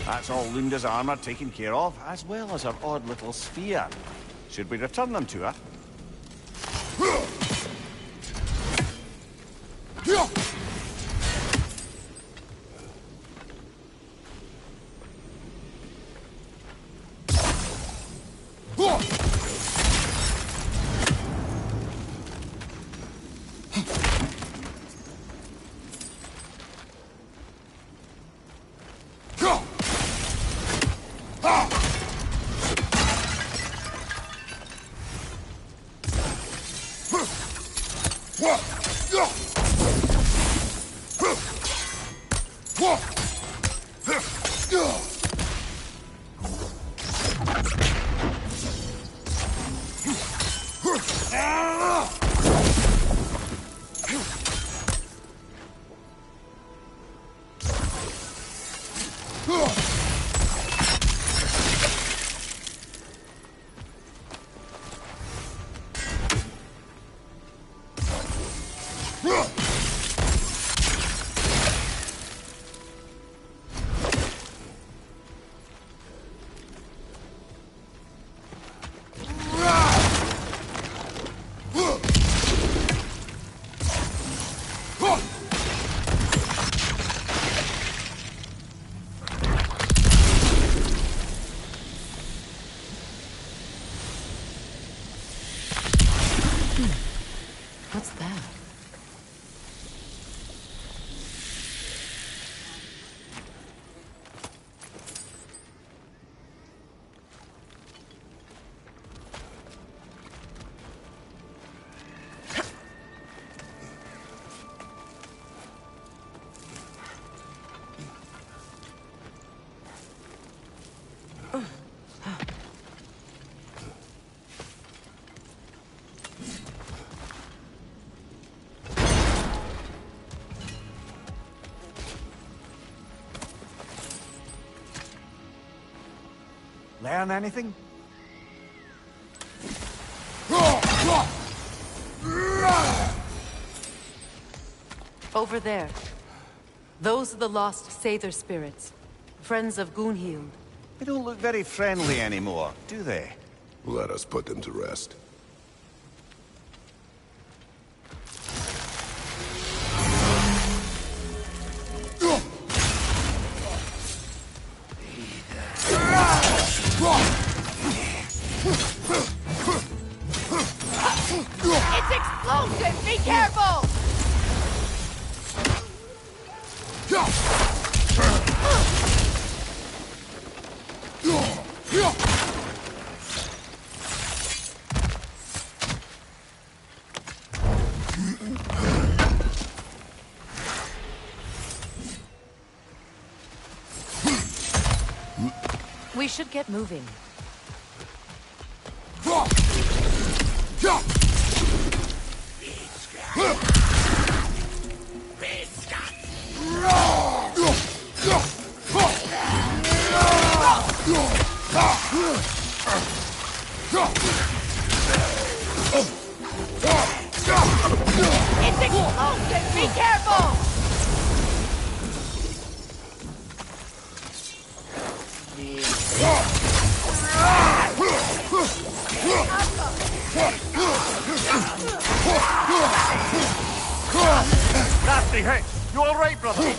That's all Lunda's armor taken care of, as well as her odd little sphere. Should we return them to her? What's that? Learn anything? Over there. Those are the lost Sather spirits. Friends of Gunhild. They don't look very friendly anymore, do they? Let us put them to rest. It's explosive! Be careful! We should get moving. It's explosive! Be careful! Nasty hit! You alright, brother?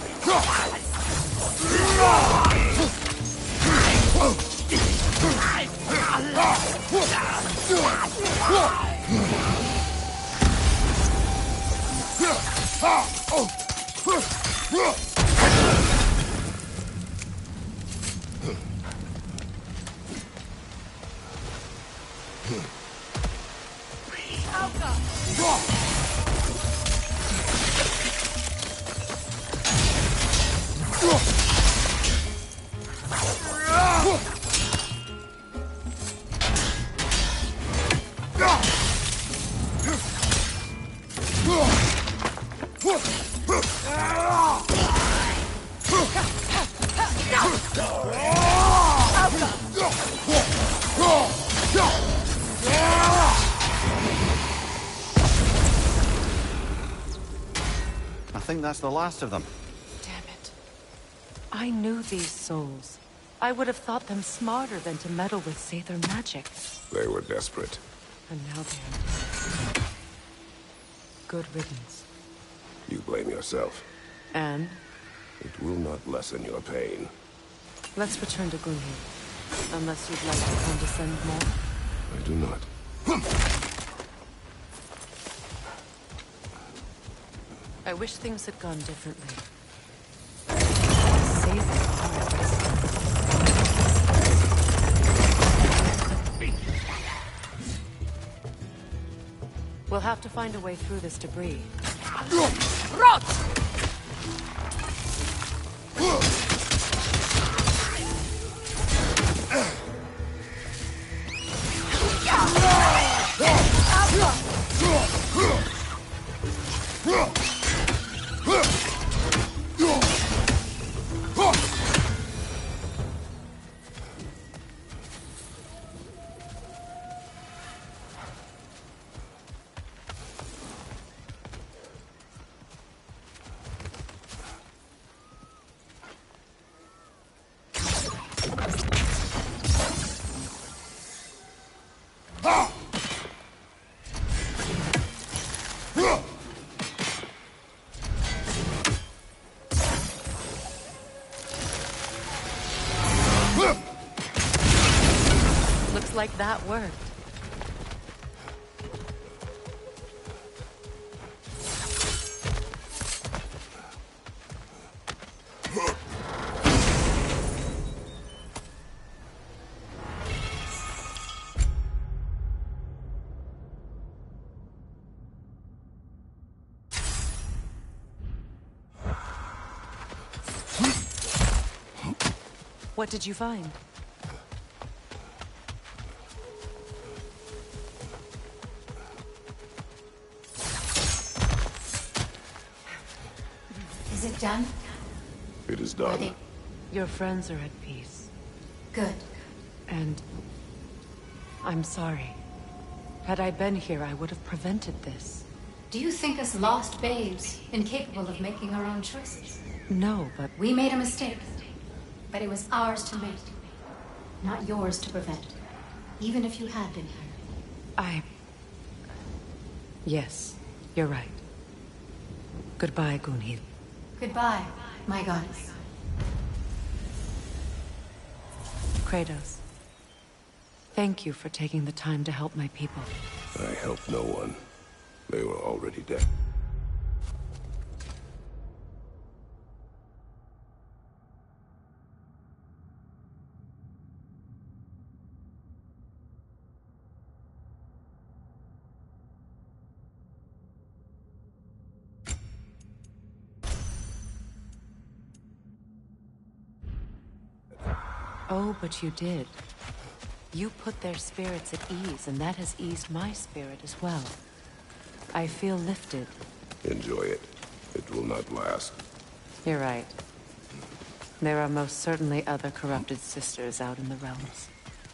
I think that's the last of them. Damn it. I knew these souls. I would have thought them smarter than to meddle with Sather magic. They were desperate. And now they're... good riddance. You blame yourself. And? It will not lessen your pain. Let's return to Gunhild. Unless you'd like to condescend more. I do not. I wish things had gone differently. Sather are at risk. We'll have to find a way through this debris. Rot! Looks like that worked. What did you find? Is it done? It is done. Your friends are at peace. Good. And... I'm sorry. Had I been here, I would have prevented this. Do you think us lost babes, incapable of making our own choices? No, but... We made a mistake. But it was ours to make. Not yours to prevent. Even if you had been here. Yes, you're right. Goodbye, Gunhild. Goodbye, my goddess. Kratos. Thank you for taking the time to help my people. I helped no one. They were already dead. Oh, but you did. You put their spirits at ease, and that has eased my spirit as well. I feel lifted. Enjoy it. It will not last. You're right. There are most certainly other corrupted sisters out in the realms.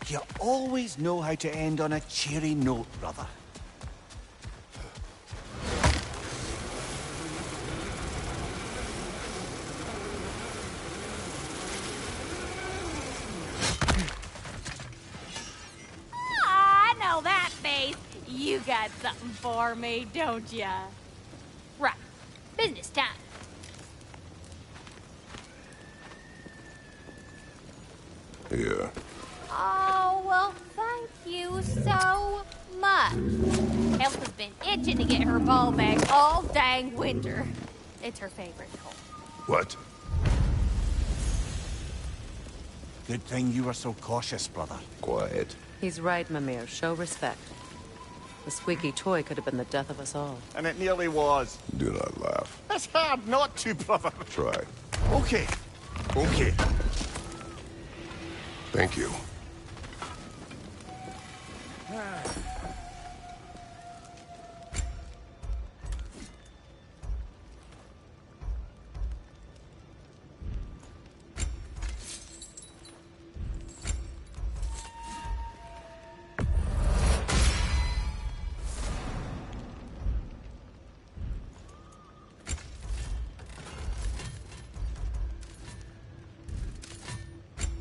You always know how to end on a cheery note, brother. I know that face. You got something for me, don't ya? Right. Business time. Here. Oh, well, thank you so much. Elsa's been itching to get her ball back all all dang winter. It's her favorite cold. What? Good thing you were so cautious, brother. Quiet. He's right, Mimir. Show respect. The squeaky toy could have been the death of us all. And it nearly was. Do not laugh. It's hard not to, brother. Try. Okay. Okay. Thank you.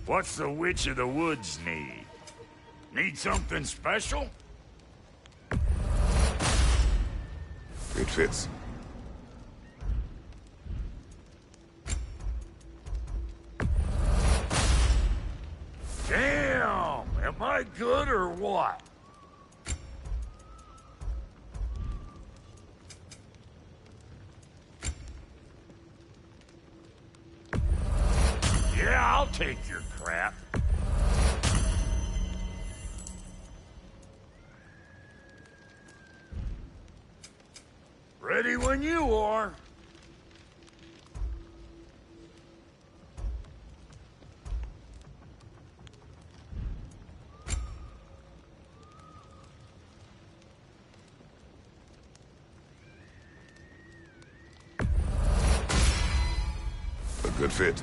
What's the Witch of the Woods need? Need something special? It fits. Damn! Am I good or what? Yeah, I'll take your crap. Ready when you are. A good fit.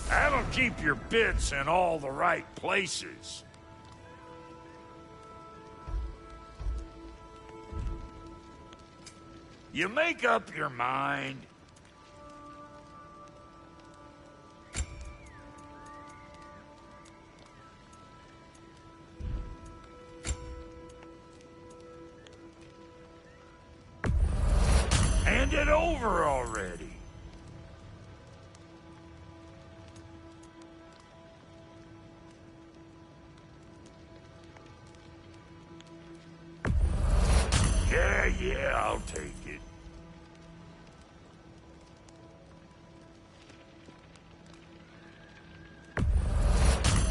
That'll keep your bits in all the right places. You make up your mind. Hand it over already. Yeah, I'll take it.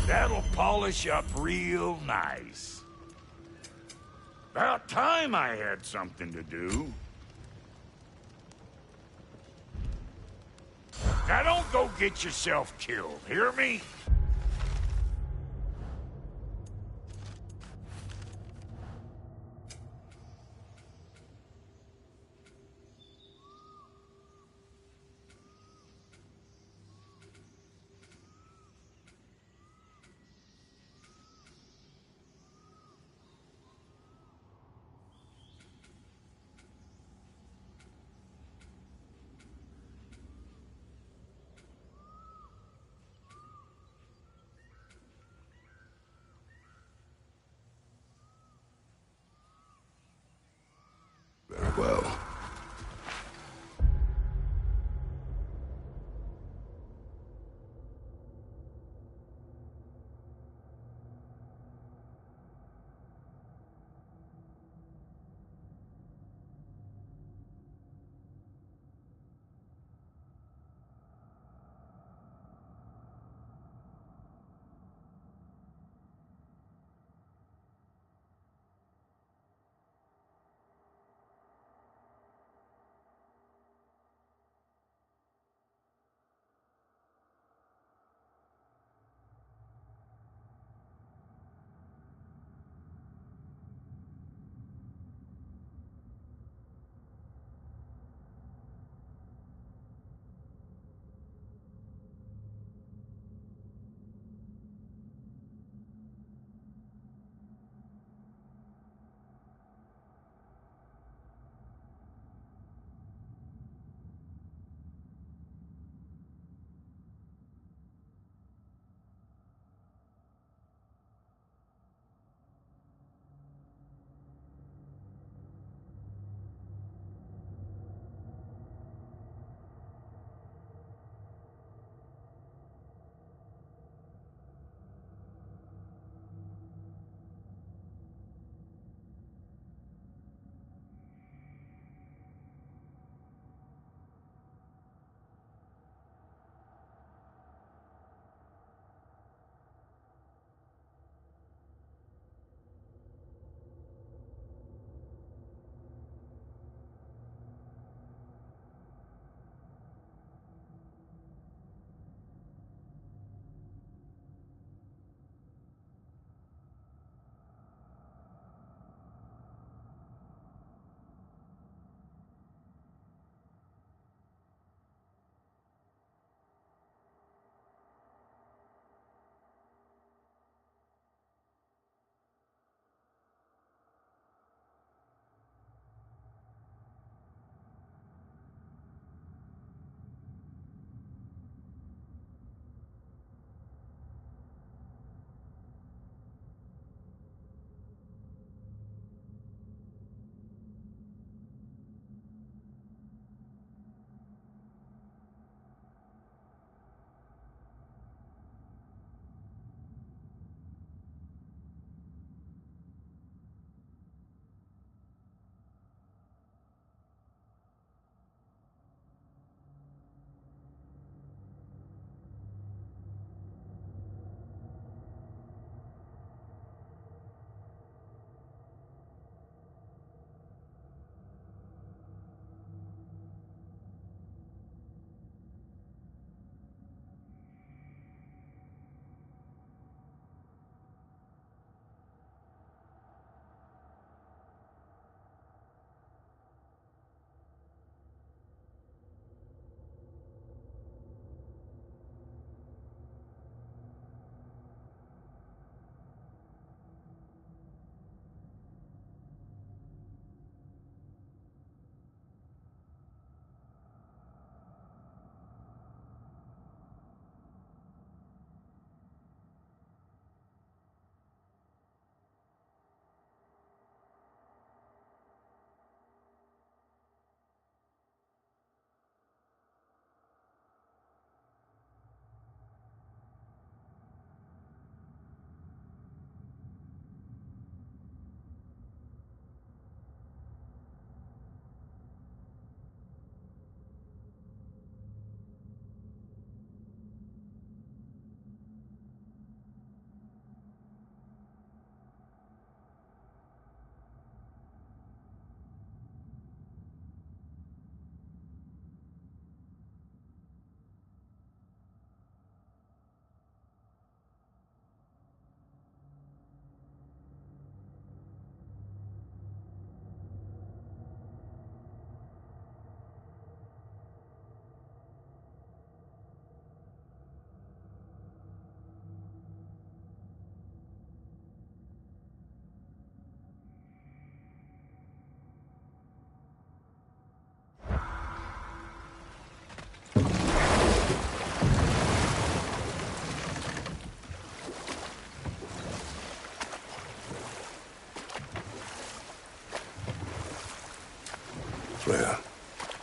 That'll polish up real nice. About time I had something to do. Now don't go get yourself killed, hear me?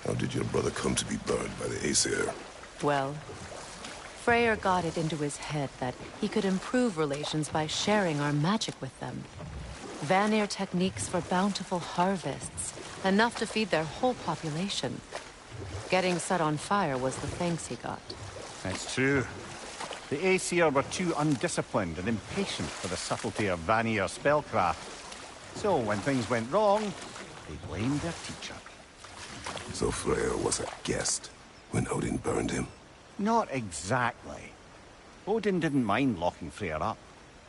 How did your brother come to be burned by the Aesir? Well, Freyr got it into his head that he could improve relations by sharing our magic with them. Vanir techniques for bountiful harvests, enough to feed their whole population. Getting set on fire was the thanks he got. That's true. The Aesir were too undisciplined and impatient for the subtlety of Vanir spellcraft. So when things went wrong, they blamed their teacher. So Freyr was a guest when Odin burned him? Not exactly. Odin didn't mind locking Freyr up.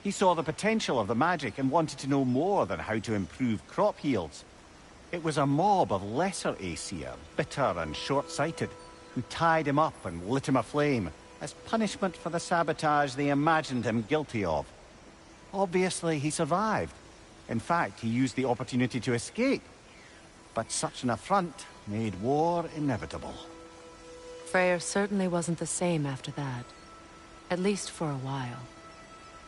He saw the potential of the magic and wanted to know more than how to improve crop yields. It was a mob of lesser Aesir, bitter and short-sighted, who tied him up and lit him aflame as punishment for the sabotage they imagined him guilty of. Obviously, he survived. In fact, he used the opportunity to escape. But such an affront made war inevitable. Freyr certainly wasn't the same after that. At least for a while.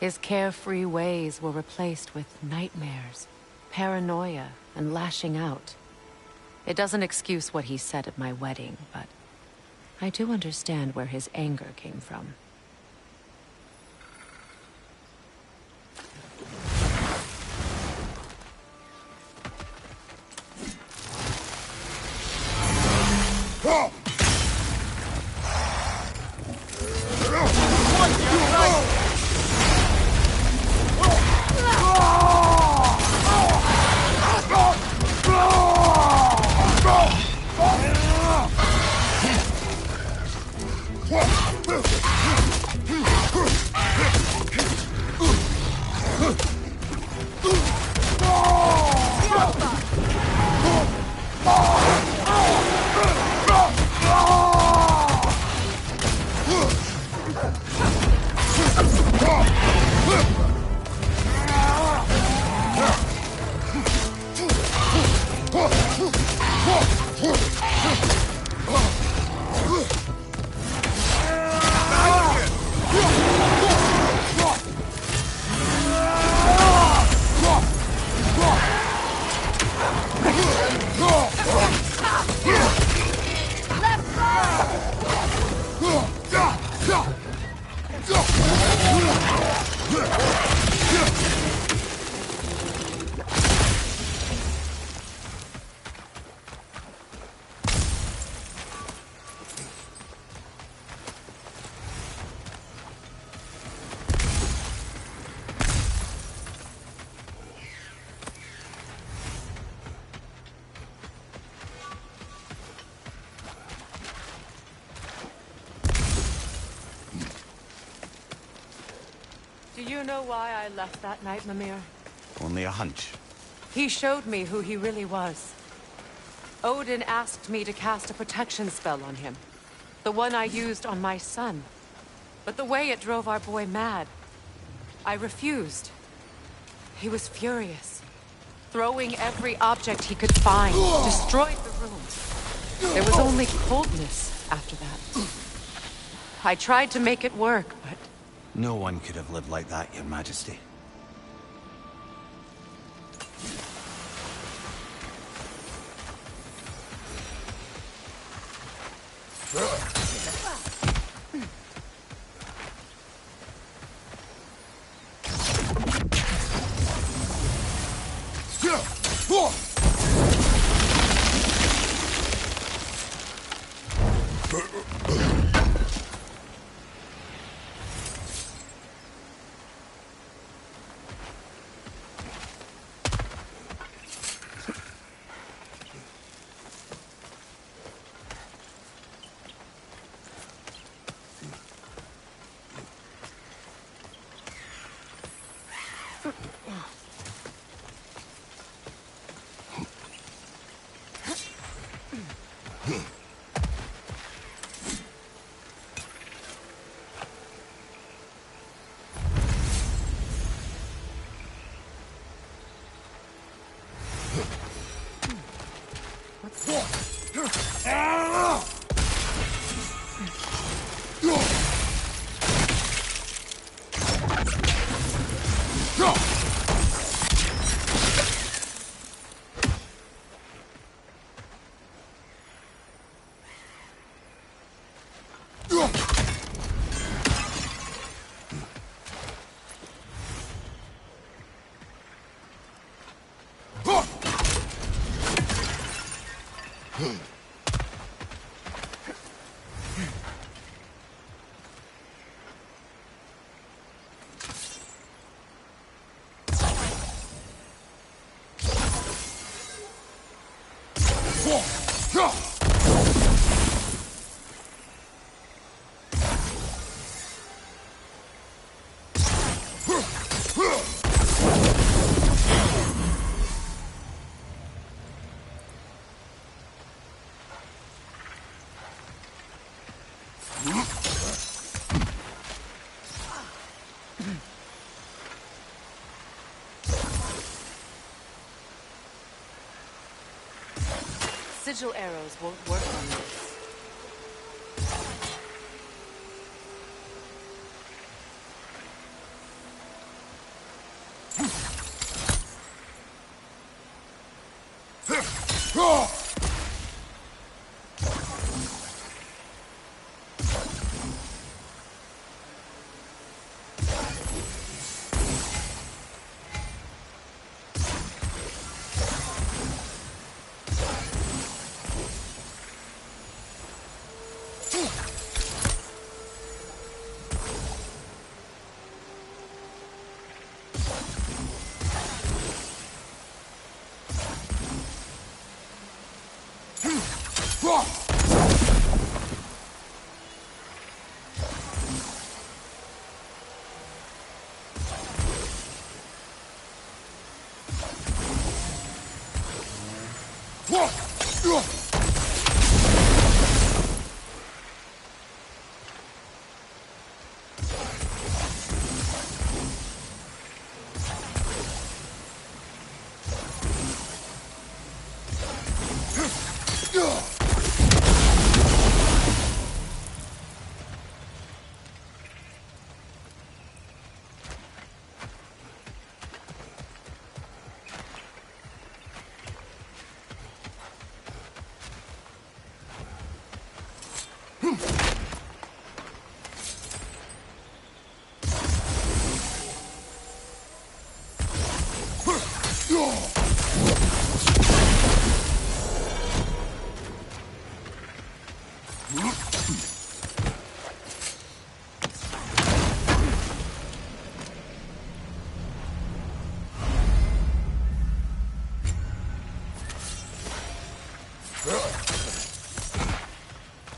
His carefree ways were replaced with nightmares, paranoia, and lashing out. It doesn't excuse what he said at my wedding, but I do understand where his anger came from. Do you know why I left that night, Mimir? Only a hunch. He showed me who he really was. Odin asked me to cast a protection spell on him. The one I used on my son. But the way it drove our boy mad, I refused. He was furious, throwing every object he could find, destroyed the room. There was only coldness after that. I tried to make it work, but... No one could have lived like that, Your Majesty. Sigil arrows won't work on this.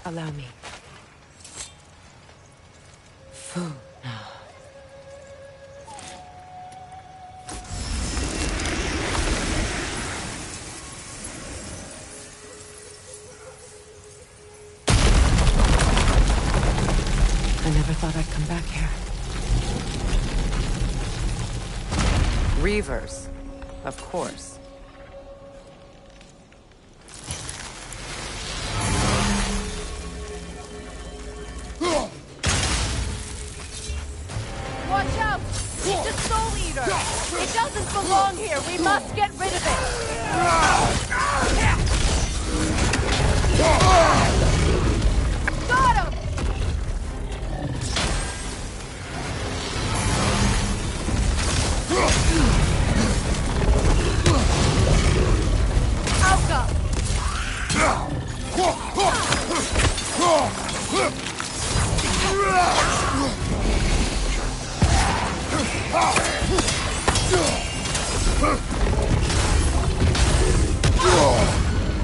Allow me. Food now. I never thought I'd come back here. Reavers, of course. Watch out! It's a soul eater! It doesn't belong here! We must get rid of it! Got him! Alka!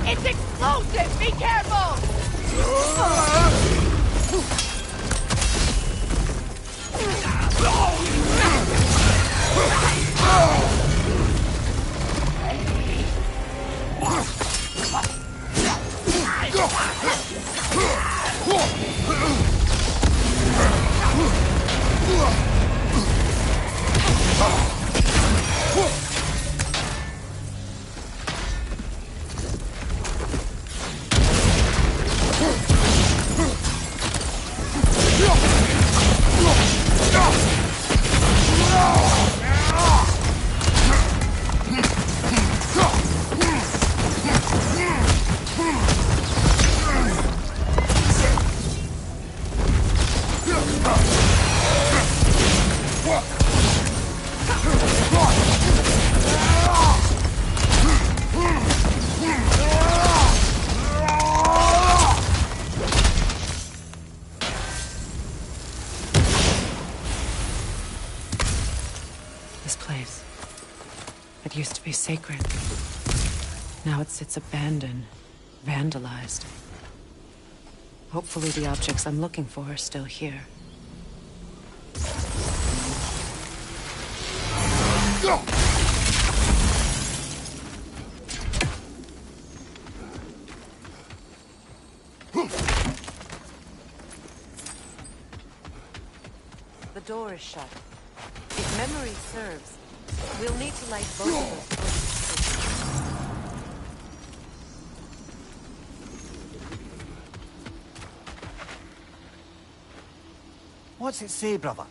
It's explosive! Be careful! It used to be sacred. Now it sits abandoned, vandalized. Hopefully the objects I'm looking for are still here. The door is shut. If memory serves, we'll need to light both of those torches. What's it say, brother?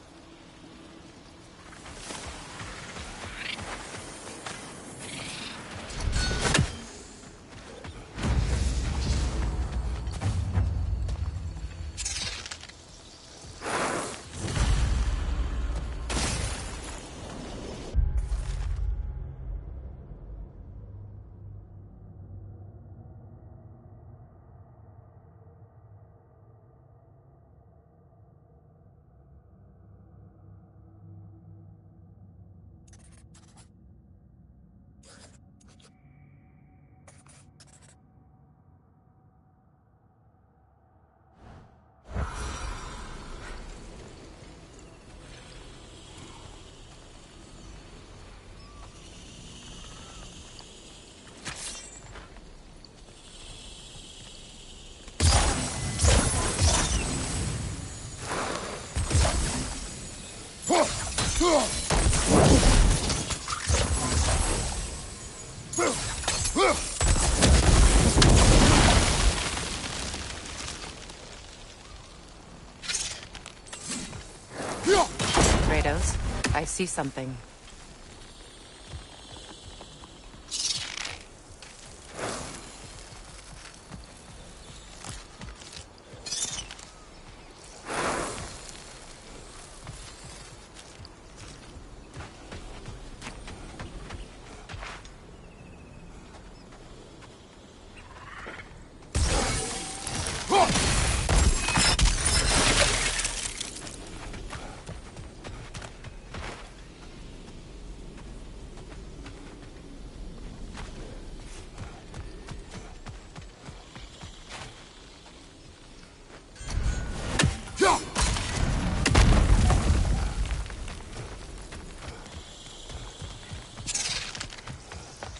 Kratos, I see something.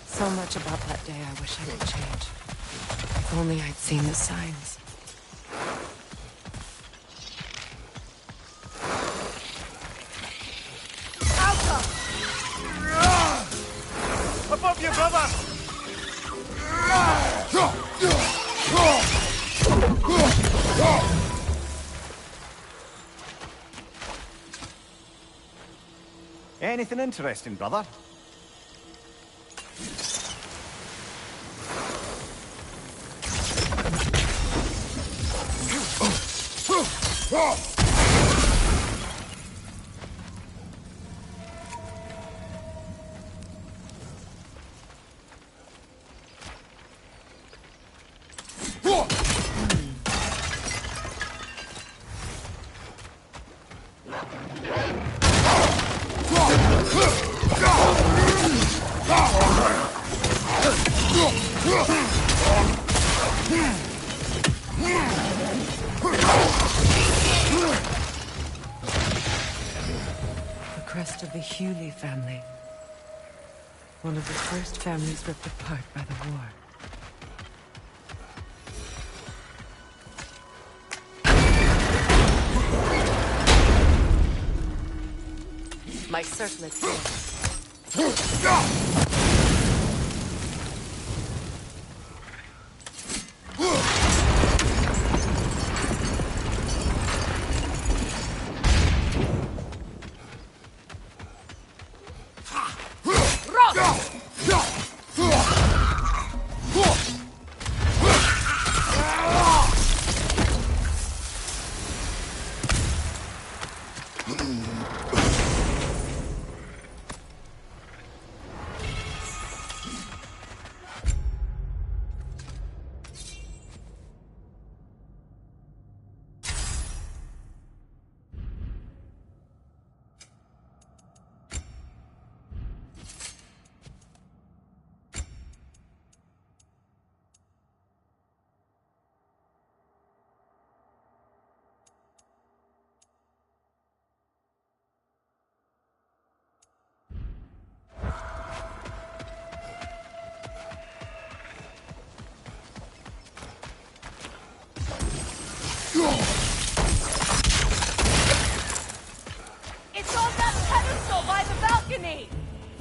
So much about that day I wish I could change. If only I'd seen the signs. Above you, brother! Anything interesting, brother? Crest of the Hewley family. One of the first families ripped apart by the war. My circlet here.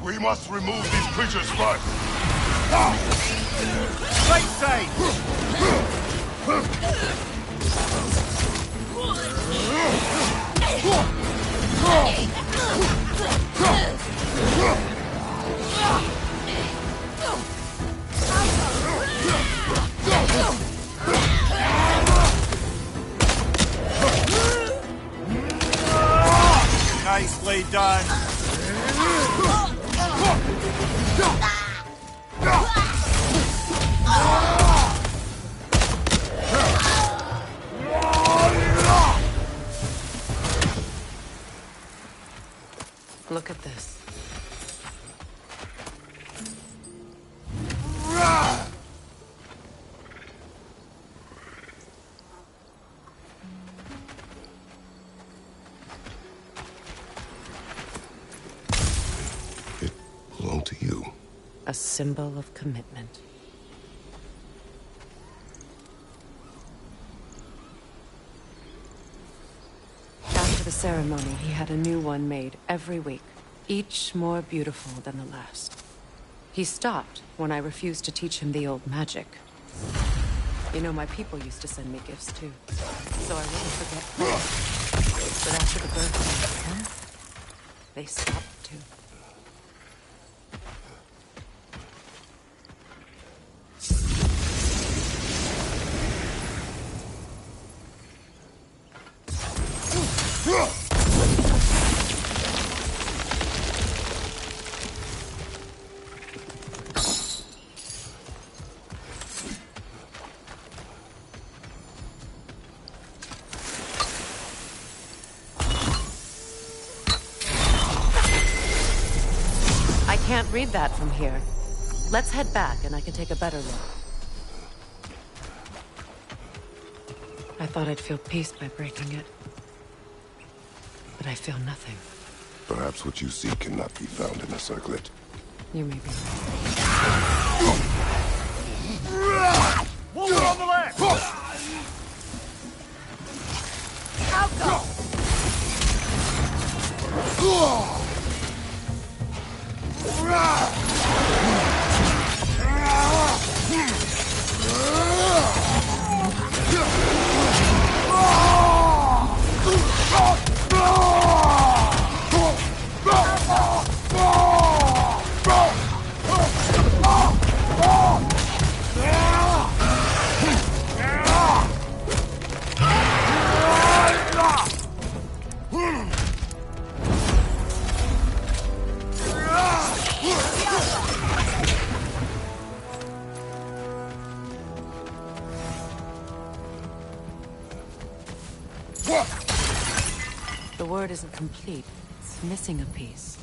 We must remove these creatures first. Right side! Nicely done. Look at this. It belonged to you. A symbol of commitment. After the ceremony, he had a new one made every week, each more beautiful than the last. He stopped when I refused to teach him the old magic. You know, my people used to send me gifts too, so I wouldn't forget. But after the birth of my son, they stopped too. I can't read that from here. Let's head back and I can take a better look. I thought I'd feel peace by breaking it. But I feel nothing. Perhaps what you seek cannot be found in a circlet. You may be right. Move on the left! Out go! The word isn't complete. It's missing a piece.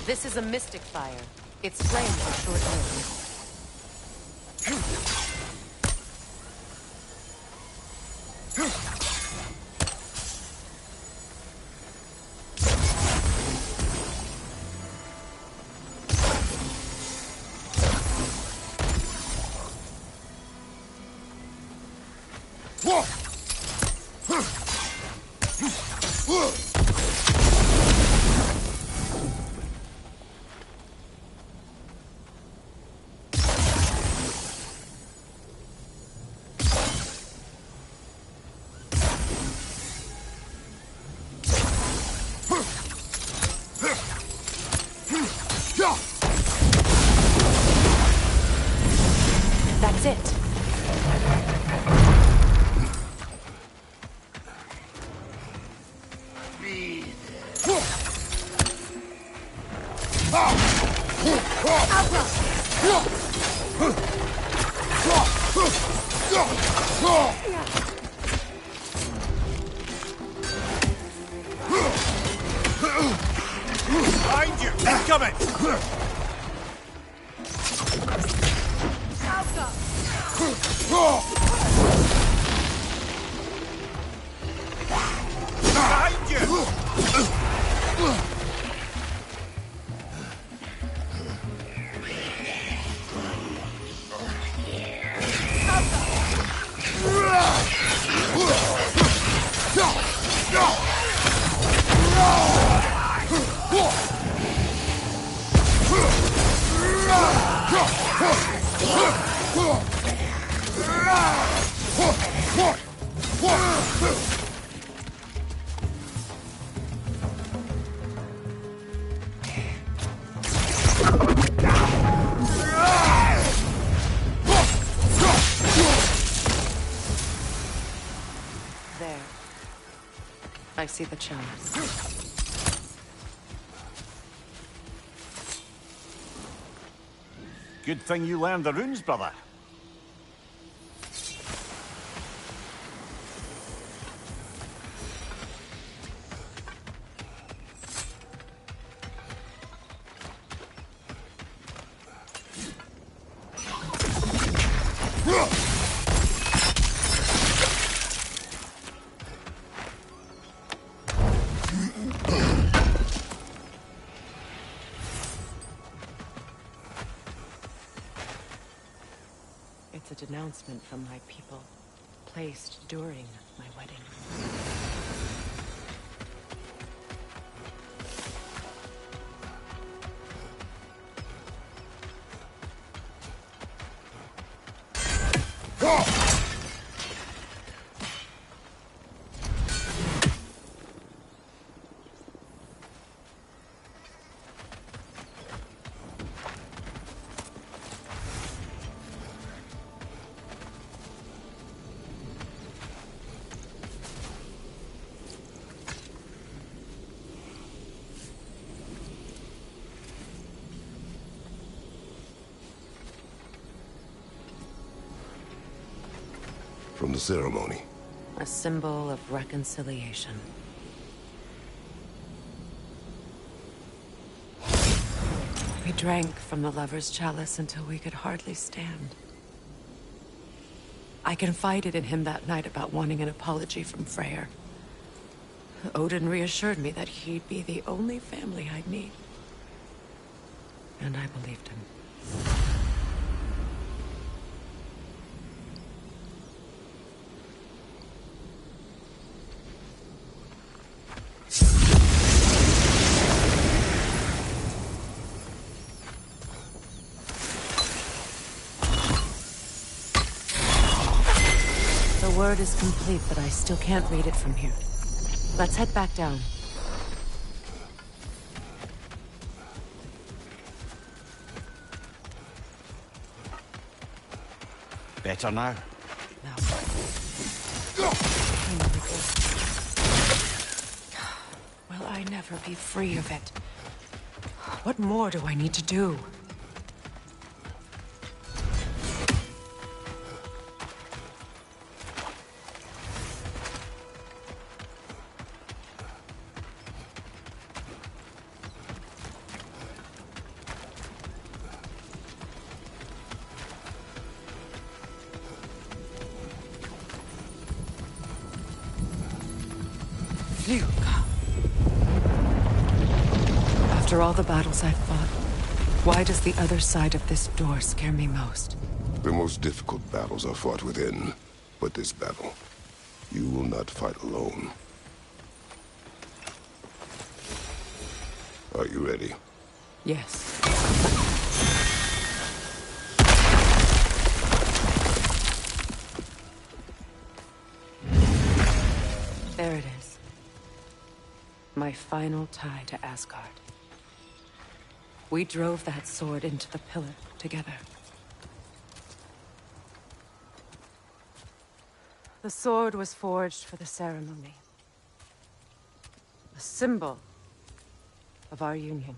This is a mystic fire. Its flames are short-lived. That's it. Behind you! Coming! Behind you! There. I see the chalice. Good thing you learned the runes, brother. It's a denouncement from my people, placed during my wedding. From the ceremony. A symbol of reconciliation. We drank from the lover's chalice until we could hardly stand. I confided in him that night about wanting an apology from Freyr. Odin reassured me that he'd be the only family I'd need. And I believed him. The word is complete, but I still can't read it from here. Let's head back down. Better now? No. Will I never be free of it? What more do I need to do? After all the battles I've fought, why does the other side of this door scare me most? The most difficult battles are fought within, but this battle, you will not fight alone. Are you ready? Yes. There it is. My final tie to Asgard. We drove that sword into the pillar together. The sword was forged for the ceremony. A symbol of our union.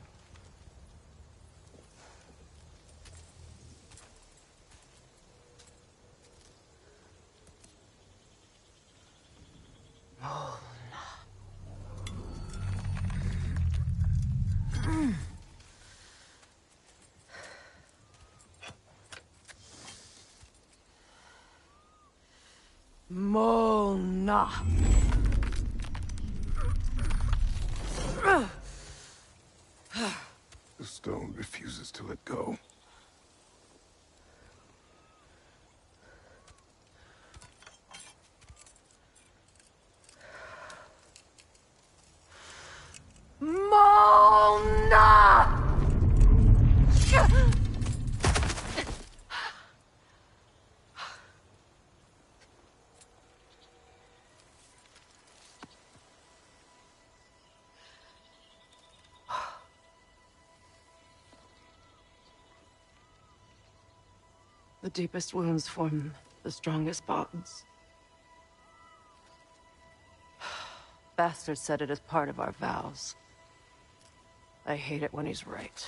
Mona. The stone refuses to let go. Mona! The deepest wounds form the strongest bonds. Bastard said it as part of our vows. I hate it when he's right.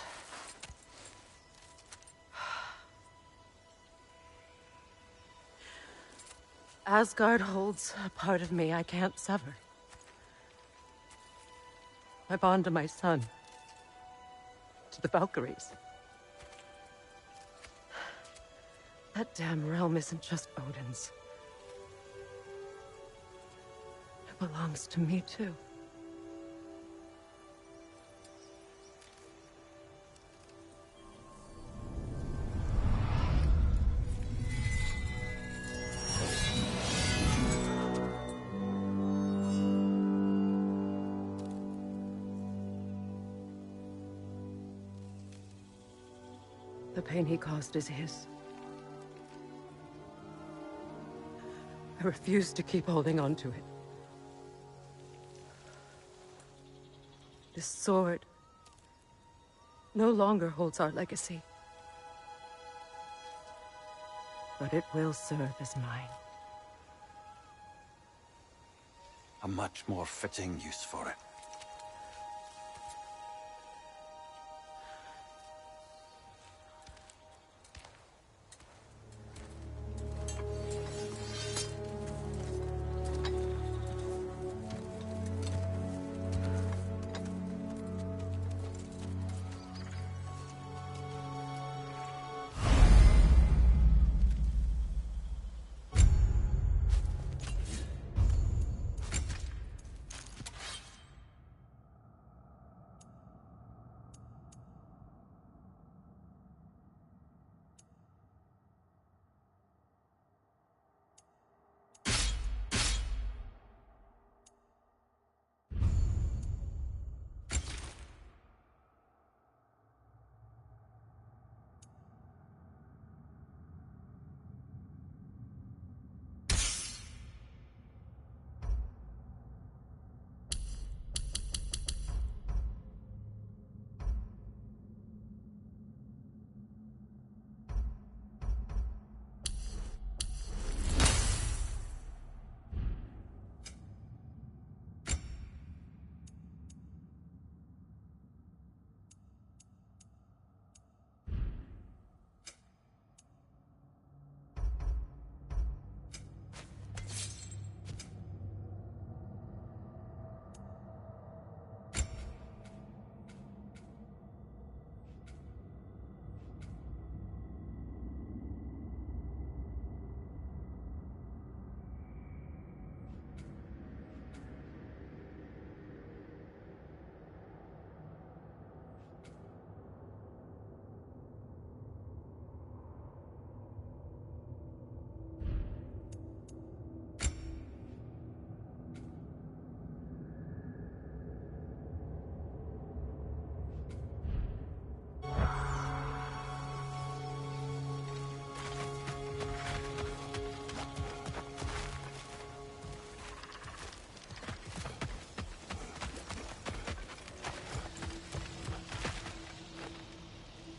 Asgard holds a part of me I can't sever. I bond to my son. To the Valkyries. That damn realm isn't just Odin's. It belongs to me, too. The pain he caused is his. I refuse to keep holding on to it. This sword no longer holds our legacy. But it will serve as mine. A much more fitting use for it.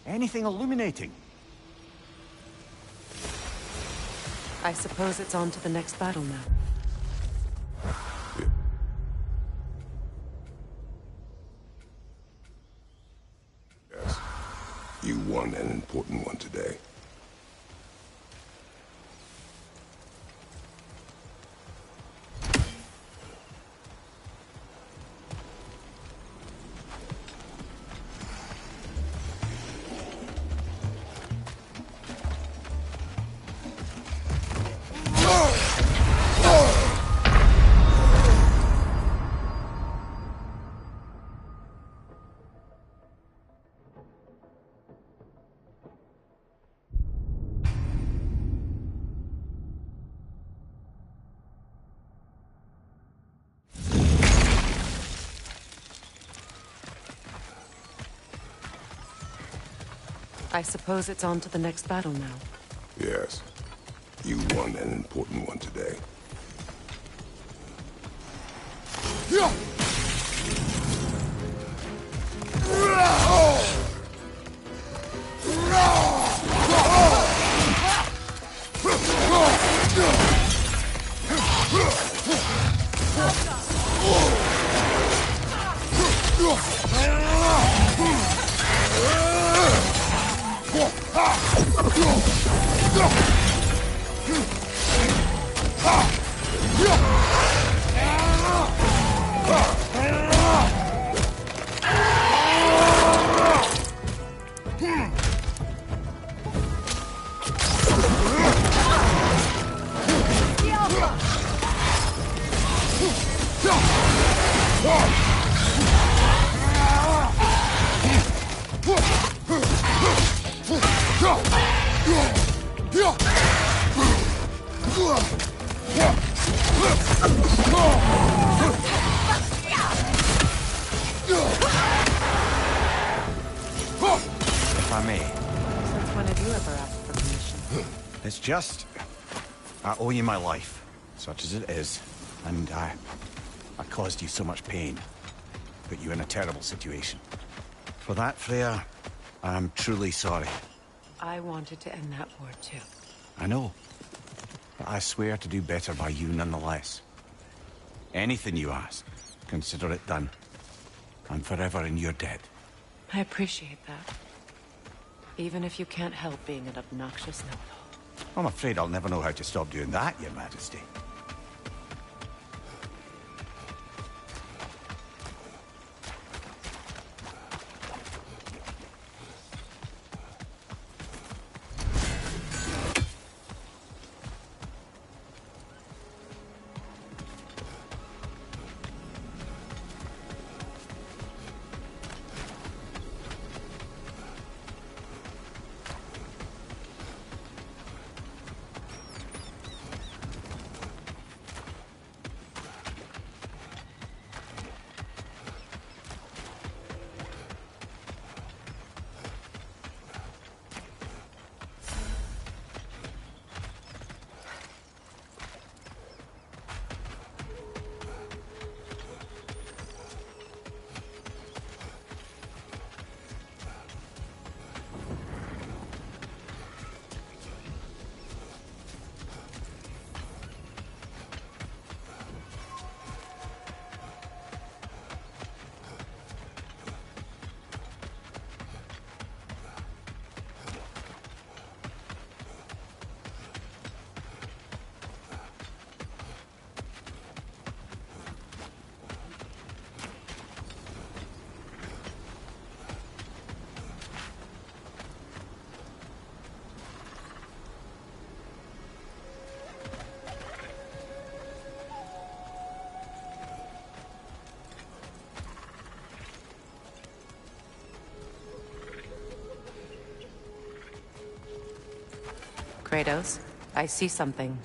Anything illuminating? I suppose it's on to the next battle now. Yes. You won an important one today. I suppose it's on to the next battle now. Yes. You won an important one today. If I may. Since when have you ever asked for permission? It's just... I owe you my life, such as it is. And I caused you so much pain. Put you in a terrible situation. For that, Freya, I'm truly sorry. I wanted to end that war too. I know. But I swear to do better by you nonetheless. Anything you ask, consider it done. I'm forever in your debt. I appreciate that. Even if you can't help being an obnoxious know-it-all. I'm afraid I'll never know how to stop doing that, Your Majesty. Kratos, I see something.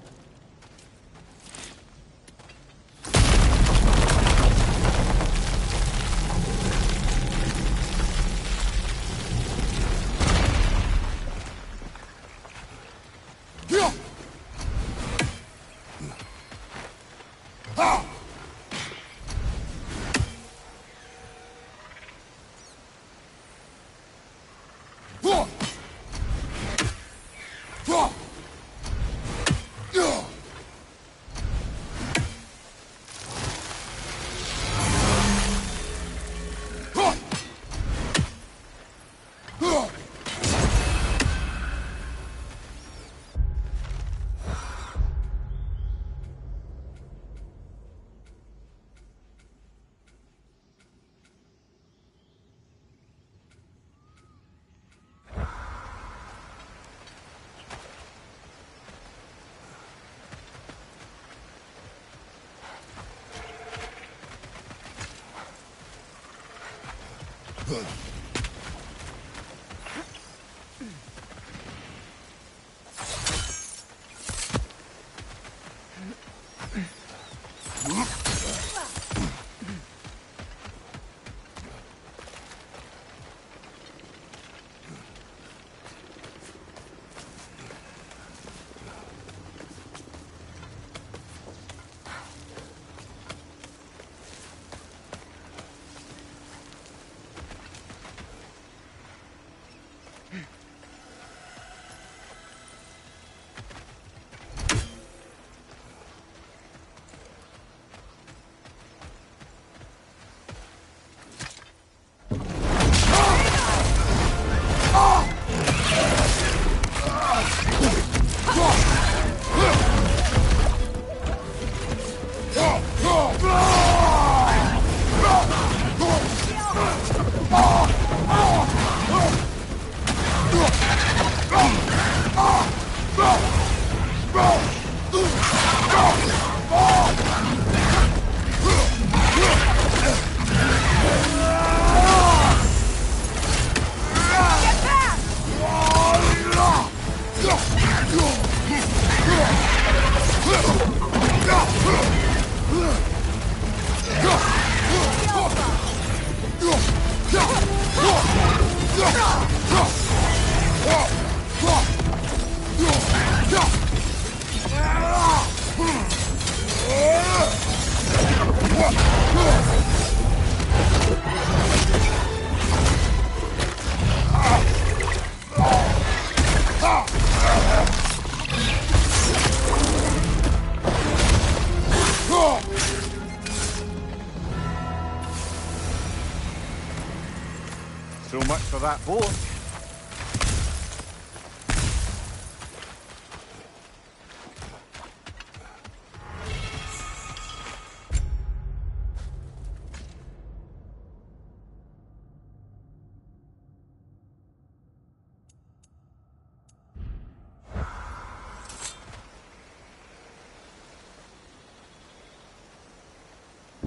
much for that boat.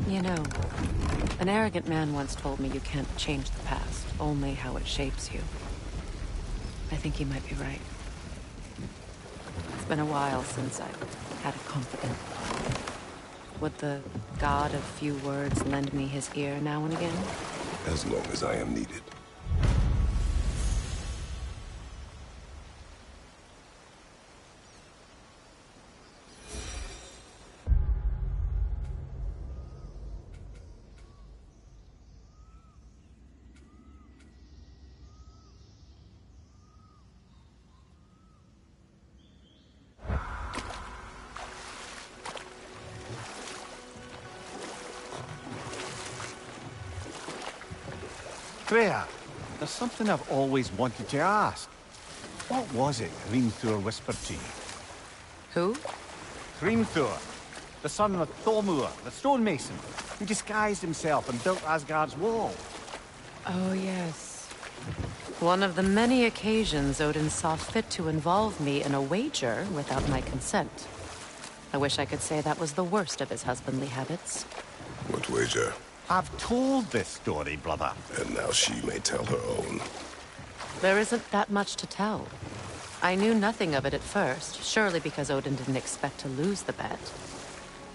You know, an arrogant man once told me you can't change the past, only how it shapes you. I think he might be right. It's been a while since I've had a confidant. Would the god of few words lend me his ear now and again? As long as I am needed. Freya, there's something I've always wanted to ask. What was it Hrimthur whispered to you? Who? Hrimthur, the son of Thormur, the stonemason, who disguised himself and built Asgard's wall. Oh, yes. One of the many occasions Odin saw fit to involve me in a wager without my consent. I wish I could say that was the worst of his husbandly habits. What wager? I've told this story, brother. And now she may tell her own. There isn't that much to tell. I knew nothing of it at first, surely because Odin didn't expect to lose the bet.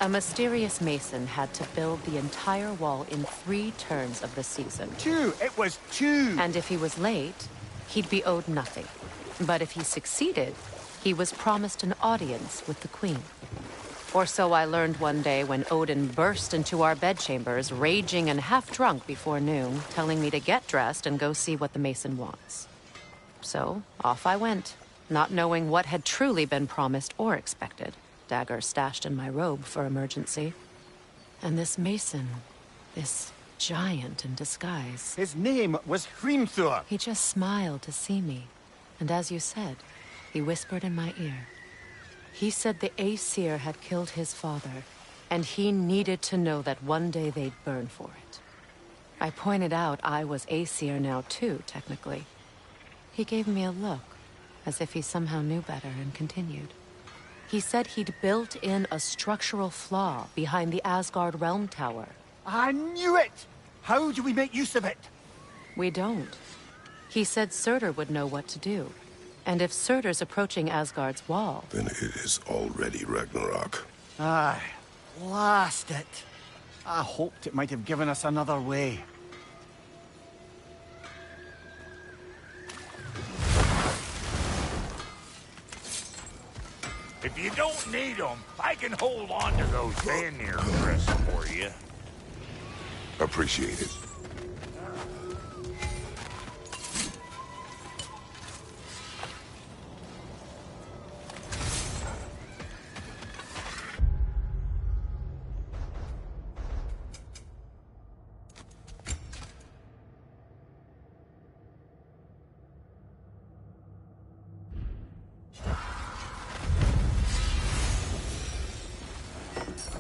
A mysterious mason had to build the entire wall in 3 turns of the season. 2! It was 2! And if he was late, he'd be owed nothing. But if he succeeded, he was promised an audience with the queen. Or so I learned one day when Odin burst into our bedchambers, raging and half-drunk before noon, telling me to get dressed and go see what the mason wants. So, off I went, not knowing what had truly been promised or expected, dagger stashed in my robe for emergency. And this mason, this giant in disguise... His name was Hrimthur! He just smiled to see me, and as you said, he whispered in my ear. He said the Aesir had killed his father, and he needed to know that one day they'd burn for it. I pointed out I was Aesir now too, technically. He gave me a look, as if he somehow knew better, and continued. He said he'd built in a structural flaw behind the Asgard Realm Tower. I knew it! How do we make use of it? We don't. He said Surtur would know what to do. And if Surtur's approaching Asgard's wall... Then it is already Ragnarok. Aye, blast it. I hoped it might have given us another way. If you don't need them, I can hold on to those Vanir crests for you. Appreciate it.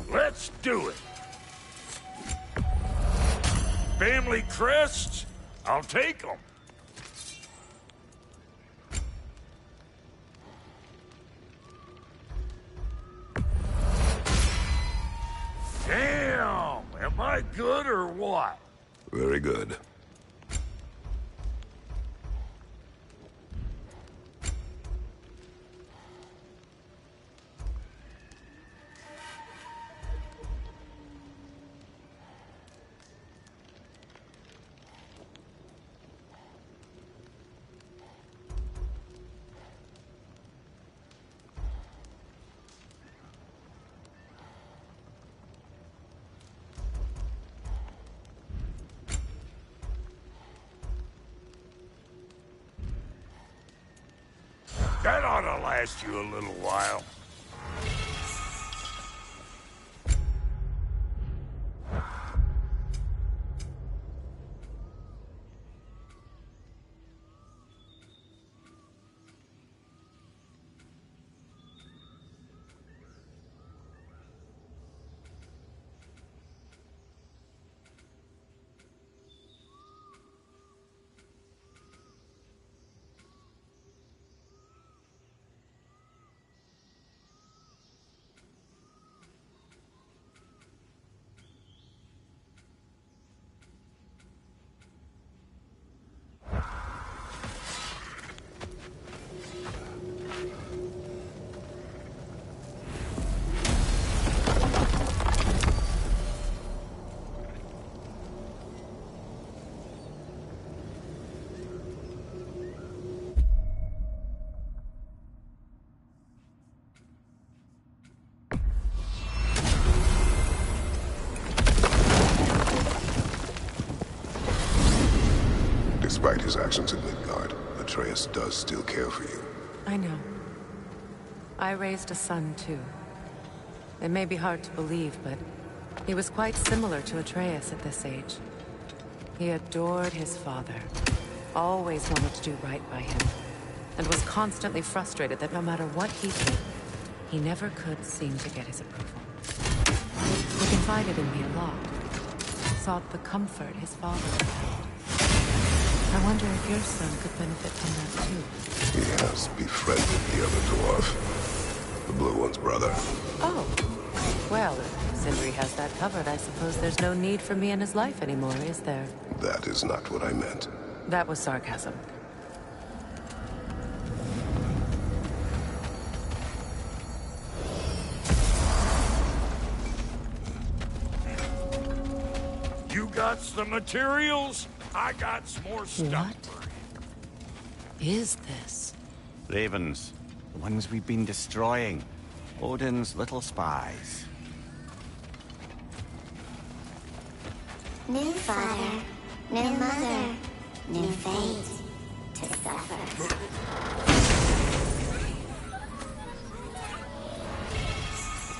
Let's do it. Family crests? I'll take them. Damn! Am I good or what? Very good. That ought to last you a little while. Despite his actions in Midgard, Atreus does still care for you. I know. I raised a son, too. It may be hard to believe, but he was quite similar to Atreus at this age. He adored his father, always wanted to do right by him, and was constantly frustrated that no matter what he did, he never could seem to get his approval. He confided in me a lot, sought the comfort his father withheld. I wonder if your son could benefit from that too. He has befriended the other dwarf. The Blue One's brother. Oh. Well, if Sindri has that covered, I suppose there's no need for me in his life anymore, is there? That is not what I meant. That was sarcasm. You got the materials? I got some more stuff. What is this? Ravens. The ones we've been destroying. Odin's little spies. New father, new mother, new fate to suffer.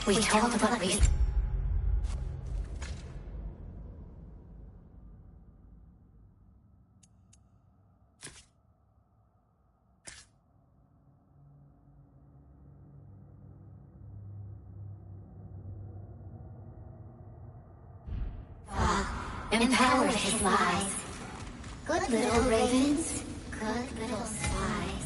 We told what we... empowered his lies. Good little ravens, good little spies.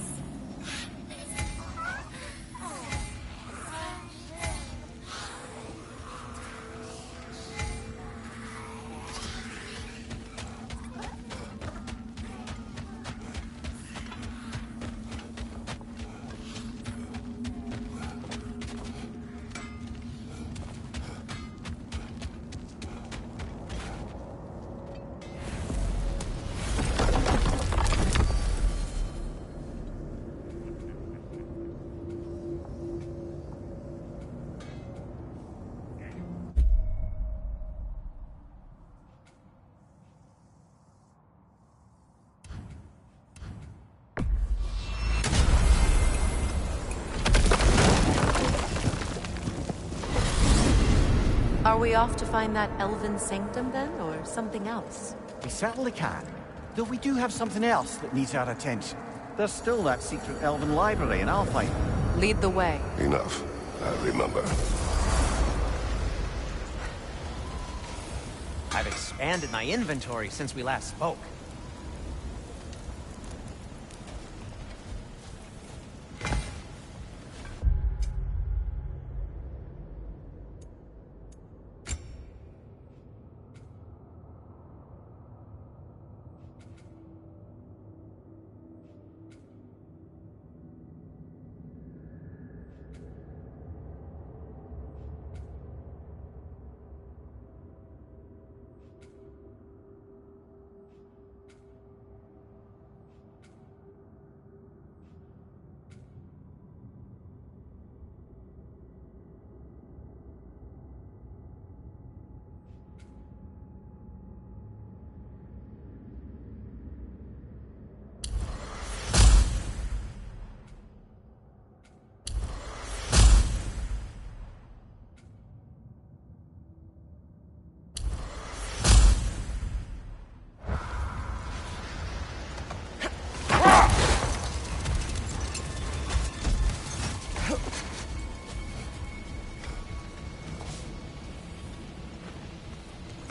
Are we off to find that elven sanctum then, or something else? We certainly can. Though we do have something else that needs our attention. There's still that secret elven library in Alpine. Lead the way. Enough. I remember. I've expanded my inventory since we last spoke.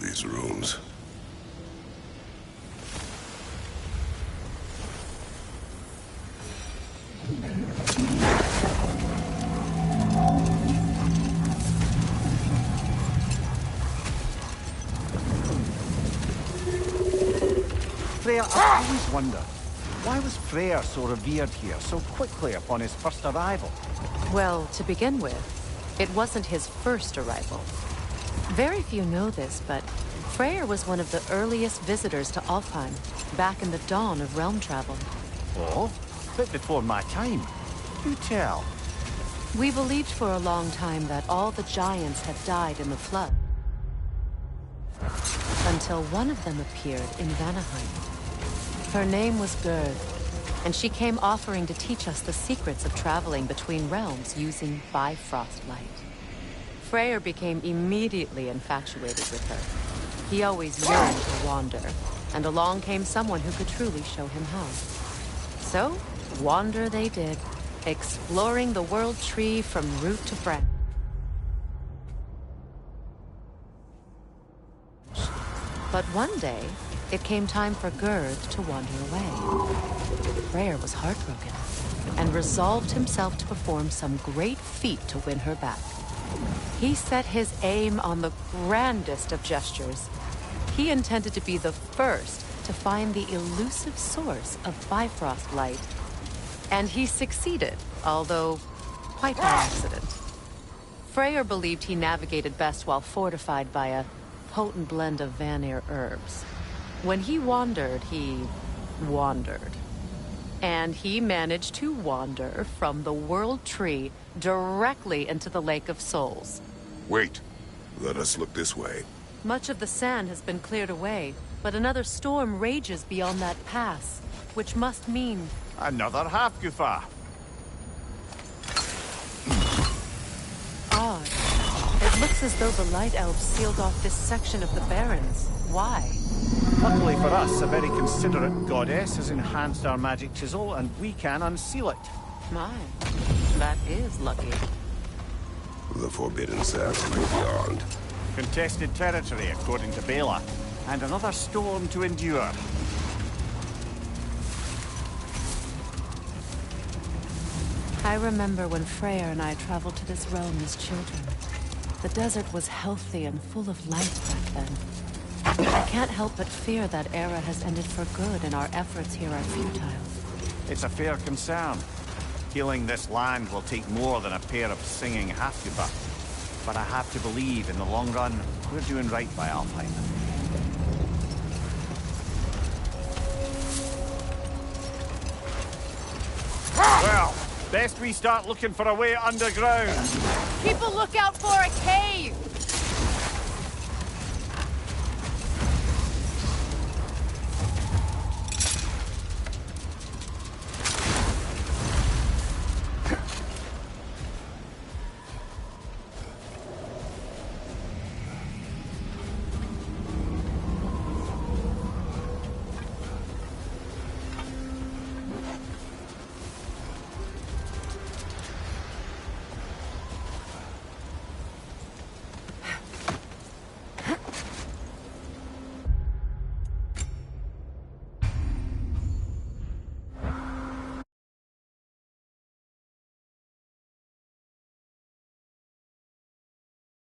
These rooms. Freya, I've always wondered, why was Freyr so revered here so quickly upon his first arrival? Well, to begin with, it wasn't his first arrival. Very few know this, but Freyr was one of the earliest visitors to Alfheim, back in the dawn of realm travel. Oh? A bit before my time. You tell. We believed for a long time that all the giants had died in the flood. Until one of them appeared in Vanaheim. Her name was Gerd, and she came offering to teach us the secrets of traveling between realms using Bifrost light. Freyr became immediately infatuated with her. He always yearned to wander, and along came someone who could truly show him how. So, wander they did, exploring the world tree from root to branch. But one day, it came time for Gerd to wander away. Freyr was heartbroken, and resolved himself to perform some great feat to win her back. He set his aim on the grandest of gestures. He intended to be the first to find the elusive source of Bifrost light. And he succeeded, although quite by accident. Freyr believed he navigated best while fortified by a potent blend of Vanir herbs. When he wandered, he wandered. And he managed to wander from the World Tree directly into the Lake of Souls. Wait. Let us look this way. Much of the sand has been cleared away, but another storm rages beyond that pass, which must mean... Another half-goofa. Odd. It looks as though the Light Elves sealed off this section of the Barrens. Why? Luckily for us, a very considerate goddess has enhanced our magic chisel, and we can unseal it. My, that is lucky. The forbidden sands lay beyond. Contested territory, according to Bela, and another storm to endure. I remember when Freyr and I traveled to this realm as children. The desert was healthy and full of life back then. I can't help but fear that era has ended for good and our efforts here are futile. It's a fair concern. Healing this land will take more than a pair of singing half-goofa. But I have to believe, in the long run, we're doing right by Alpine. Well, best we start looking for a way underground. Keep a lookout for a cave!